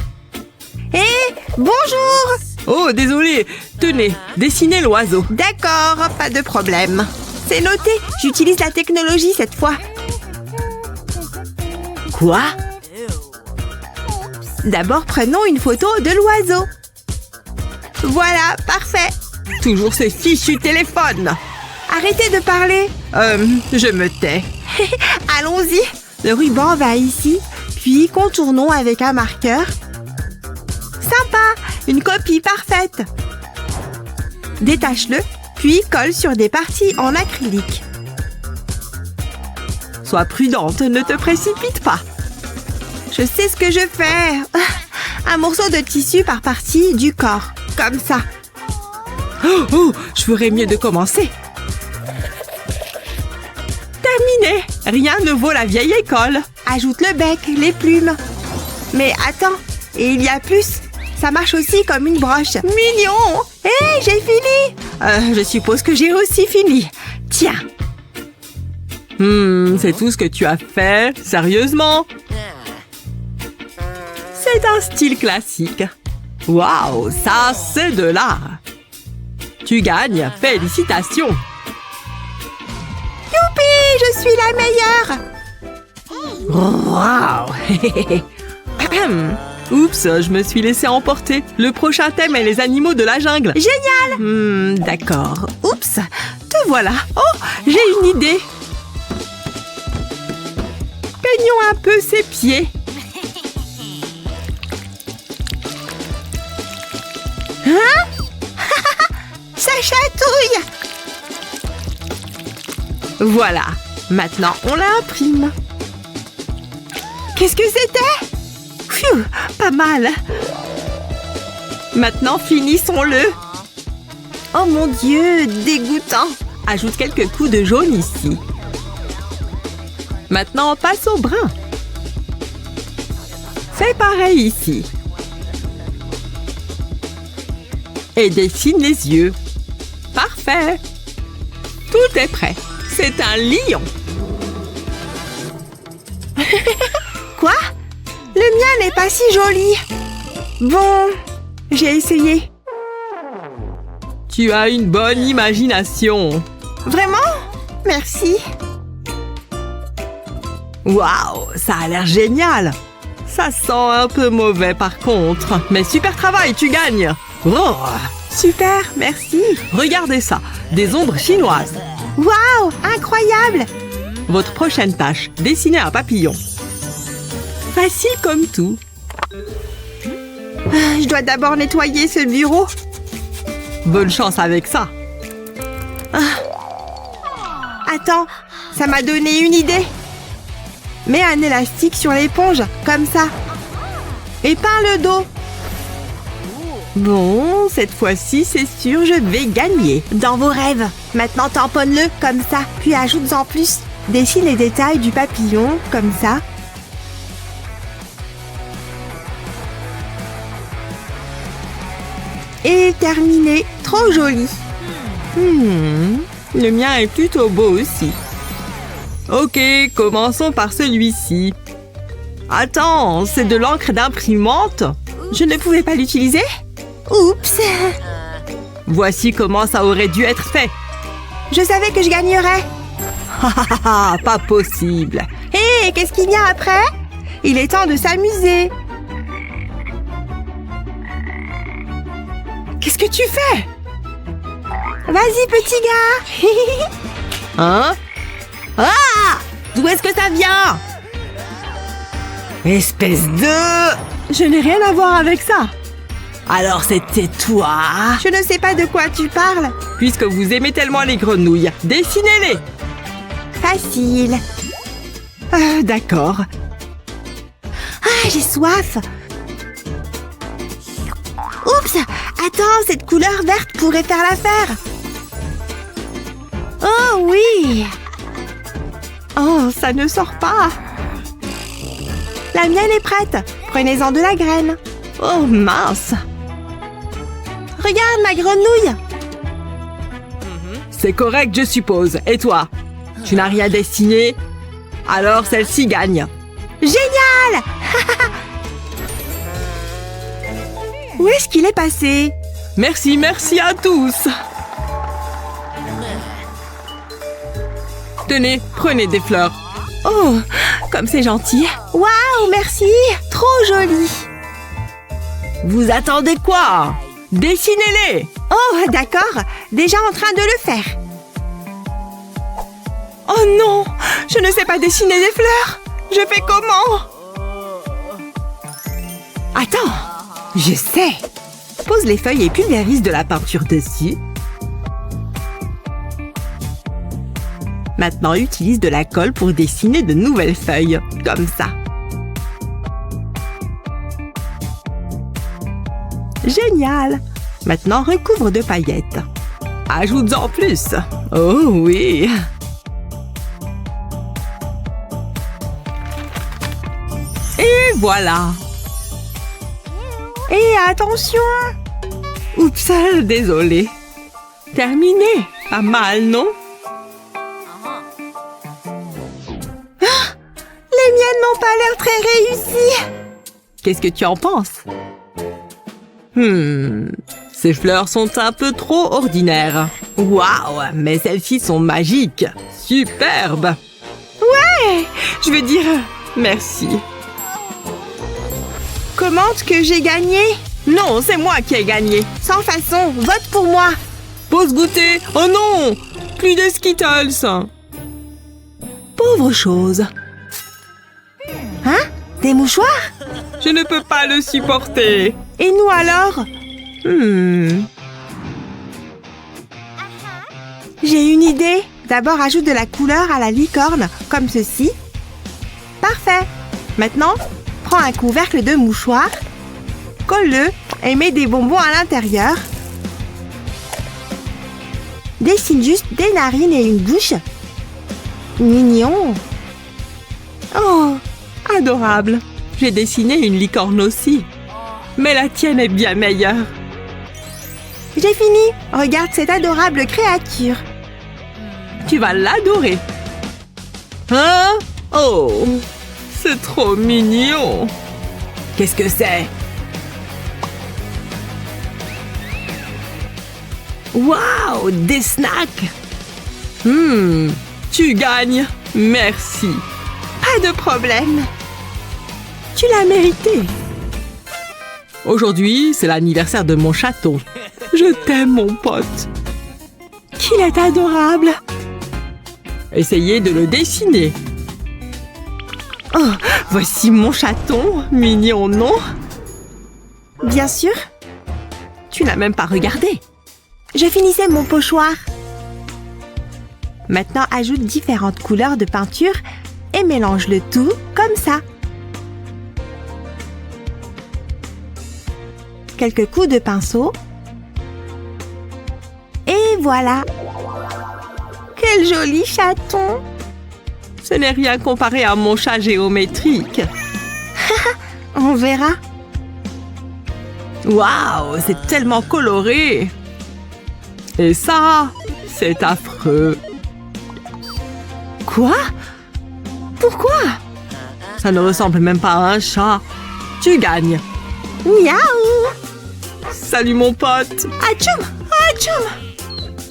Hé, bonjour! Oh, désolé! Tenez, dessinez l'oiseau. D'accord, pas de problème. C'est noté, j'utilise la technologie cette fois. Quoi? D'abord, prenons une photo de l'oiseau. Voilà, parfait. Toujours ce fichu téléphone. Arrêtez de parler. Je me tais. Allons-y. Le ruban va ici, puis contournons avec un marqueur. Sympa, une copie parfaite. Détache-le, puis colle sur des parties en acrylique. Sois prudente, ne te précipite pas. Je sais ce que je fais. Un morceau de tissu par partie du corps, comme ça. Je ferais mieux de commencer. Terminé. Rien ne vaut la vieille école. Ajoute le bec, les plumes. Mais attends, et il y a plus. Ça marche aussi comme une broche. Mignon! Hé, j'ai fini! Je suppose que j'ai aussi fini. Tiens. C'est tout ce que tu as fait? Sérieusement? C'est un style classique. Waouh, ça c'est de l'art. Tu gagnes, félicitations. Youpi, je suis la meilleure! Waouh! Oups, je me suis laissé emporter. Le prochain thème est les animaux de la jungle. Génial! D'accord. Oups, te voilà. Oh, j'ai une idée. Peignons un peu ses pieds. Hein? Ça chatouille! Voilà. Maintenant, on l'imprime. Qu'est-ce que c'était? Pfiou, pas mal. Maintenant, finissons-le. Oh mon Dieu, dégoûtant. Ajoute quelques coups de jaune ici. Maintenant, on passe au brun. Fais pareil ici. Et dessine les yeux. Parfait. Tout est prêt. C'est un lion. Quoi? Le mien n'est pas si joli. Bon, j'ai essayé. Tu as une bonne imagination. Vraiment? Merci. Waouh, ça a l'air génial. Ça sent un peu mauvais par contre. Mais super travail, tu gagnes. Oh, super, merci. regardez ça, des ombres chinoises. Waouh, incroyable. Votre prochaine tâche, dessiner un papillon. Facile comme tout. Je dois d'abord nettoyer ce bureau. Bonne chance avec ça. Attends, ça m'a donné une idée. Mets un élastique sur l'éponge, comme ça. Et peins le dos. Bon, cette fois-ci, c'est sûr, je vais gagner. Dans vos rêves. Maintenant, tamponne-le, comme ça. Puis ajoute-en plus. Dessine les détails du papillon, comme ça. Et terminé. Trop joli. Le mien est plutôt beau aussi. Ok, commençons par celui-ci. Attends, c'est de l'encre d'imprimante? Je ne pouvais pas l'utiliser? Oups! Voici comment ça aurait dû être fait. Je savais que je gagnerais. Pas possible. Hé, qu'est-ce qu'il y a après? Il est temps de s'amuser. Qu'est-ce que tu fais? Vas-y, petit gars. Hein? Ah! D'où est-ce que ça vient? Espèce de... Je n'ai rien à voir avec ça. Alors c'était toi? Je ne sais pas de quoi tu parles. Puisque vous aimez tellement les grenouilles, dessinez-les. Facile. D'accord. Ah, j'ai soif. Oups! Attends, cette couleur verte pourrait faire l'affaire. Oh oui! Oh, ça ne sort pas. La mienne est prête. Prenez-en de la graine. Oh mince. Regarde ma grenouille. C'est correct, je suppose. Et toi? Tu n'as rien dessiné? Alors celle-ci gagne. Génial! Où est-ce qu'il est passé? Merci, merci à tous. Tenez, prenez des fleurs. Oh, comme c'est gentil. Waouh, merci. Trop joli. Vous attendez quoi? Dessinez-les. Oh, d'accord. Déjà en train de le faire. Oh non, je ne sais pas dessiner des fleurs. Je fais comment? Attends, je sais. Pose les feuilles et pulvérise de la peinture dessus. Maintenant, utilise de la colle pour dessiner de nouvelles feuilles, comme ça. Génial! Maintenant, recouvre de paillettes. Ajoute-en plus. Oh oui. Et voilà. Et attention. Oups, désolé. Terminé. Pas mal, non? Les miennes n'ont pas l'air très réussies. Qu'est-ce que tu en penses? Ces fleurs sont un peu trop ordinaires. Waouh, mais celles-ci sont magiques. Superbes. Ouais, Je veux dire, merci. commente que j'ai gagné. Non, c'est moi qui ai gagné. Sans façon, vote pour moi. Pause goûter. Oh non, plus de Skittles. Pauvre chose. Hein? Des mouchoirs? Je ne peux pas le supporter. Et nous alors? J'ai une idée. D'abord, ajoute de la couleur à la licorne, comme ceci. Parfait. Maintenant, prends un couvercle de mouchoir, colle-le et mets des bonbons à l'intérieur. Dessine juste des narines et une bouche. Mignon. Oh, adorable. J'ai dessiné une licorne aussi. Mais la tienne est bien meilleure. J'ai fini. Regarde cette adorable créature. Tu vas l'adorer. Hein? Oh, c'est trop mignon. Qu'est-ce que c'est? Waouh, des snacks. Tu gagnes. Merci. Pas de problème. Tu l'as mérité. Aujourd'hui, c'est l'anniversaire de mon chaton. Je t'aime, mon pote. Qu'il est adorable. Essayez de le dessiner. Oh, voici mon chaton. Mignon, non? Bien sûr. Tu n'as même pas regardé. Je finissais mon pochoir. Maintenant, ajoute différentes couleurs de peinture et mélange le tout comme ça. Quelques coups de pinceau. Et voilà. Quel joli chaton! Ce n'est rien comparé à mon chat géométrique. On verra. Waouh, c'est tellement coloré. Et ça, c'est affreux. Quoi? Pourquoi? Ça ne ressemble même pas à un chat. Tu gagnes. Miaou! Salut mon pote. Atchoum! Atchoum!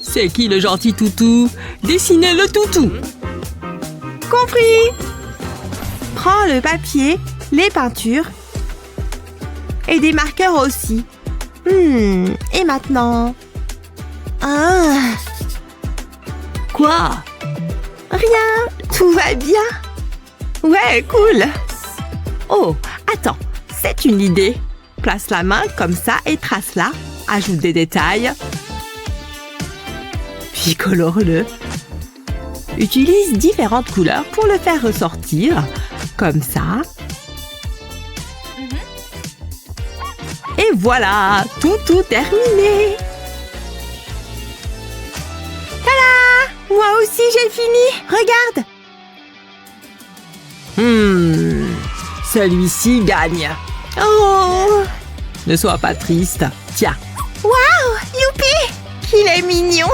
C'est qui le gentil toutou? Dessinez le toutou. Compris! Prends le papier, les peintures et des marqueurs aussi. Et maintenant? Quoi? Rien, tout va bien. Ouais, cool. Oh, attends, c'est une idée. Place la main comme ça et trace-la. Ajoute des détails. Puis colore-le. Utilise différentes couleurs pour le faire ressortir. Comme ça. Et voilà, tout terminé. Tada! Moi aussi, j'ai fini. Regarde. Celui-ci gagne. Oh! Ne sois pas triste. Tiens. Waouh! Youpi! Qu'il est mignon!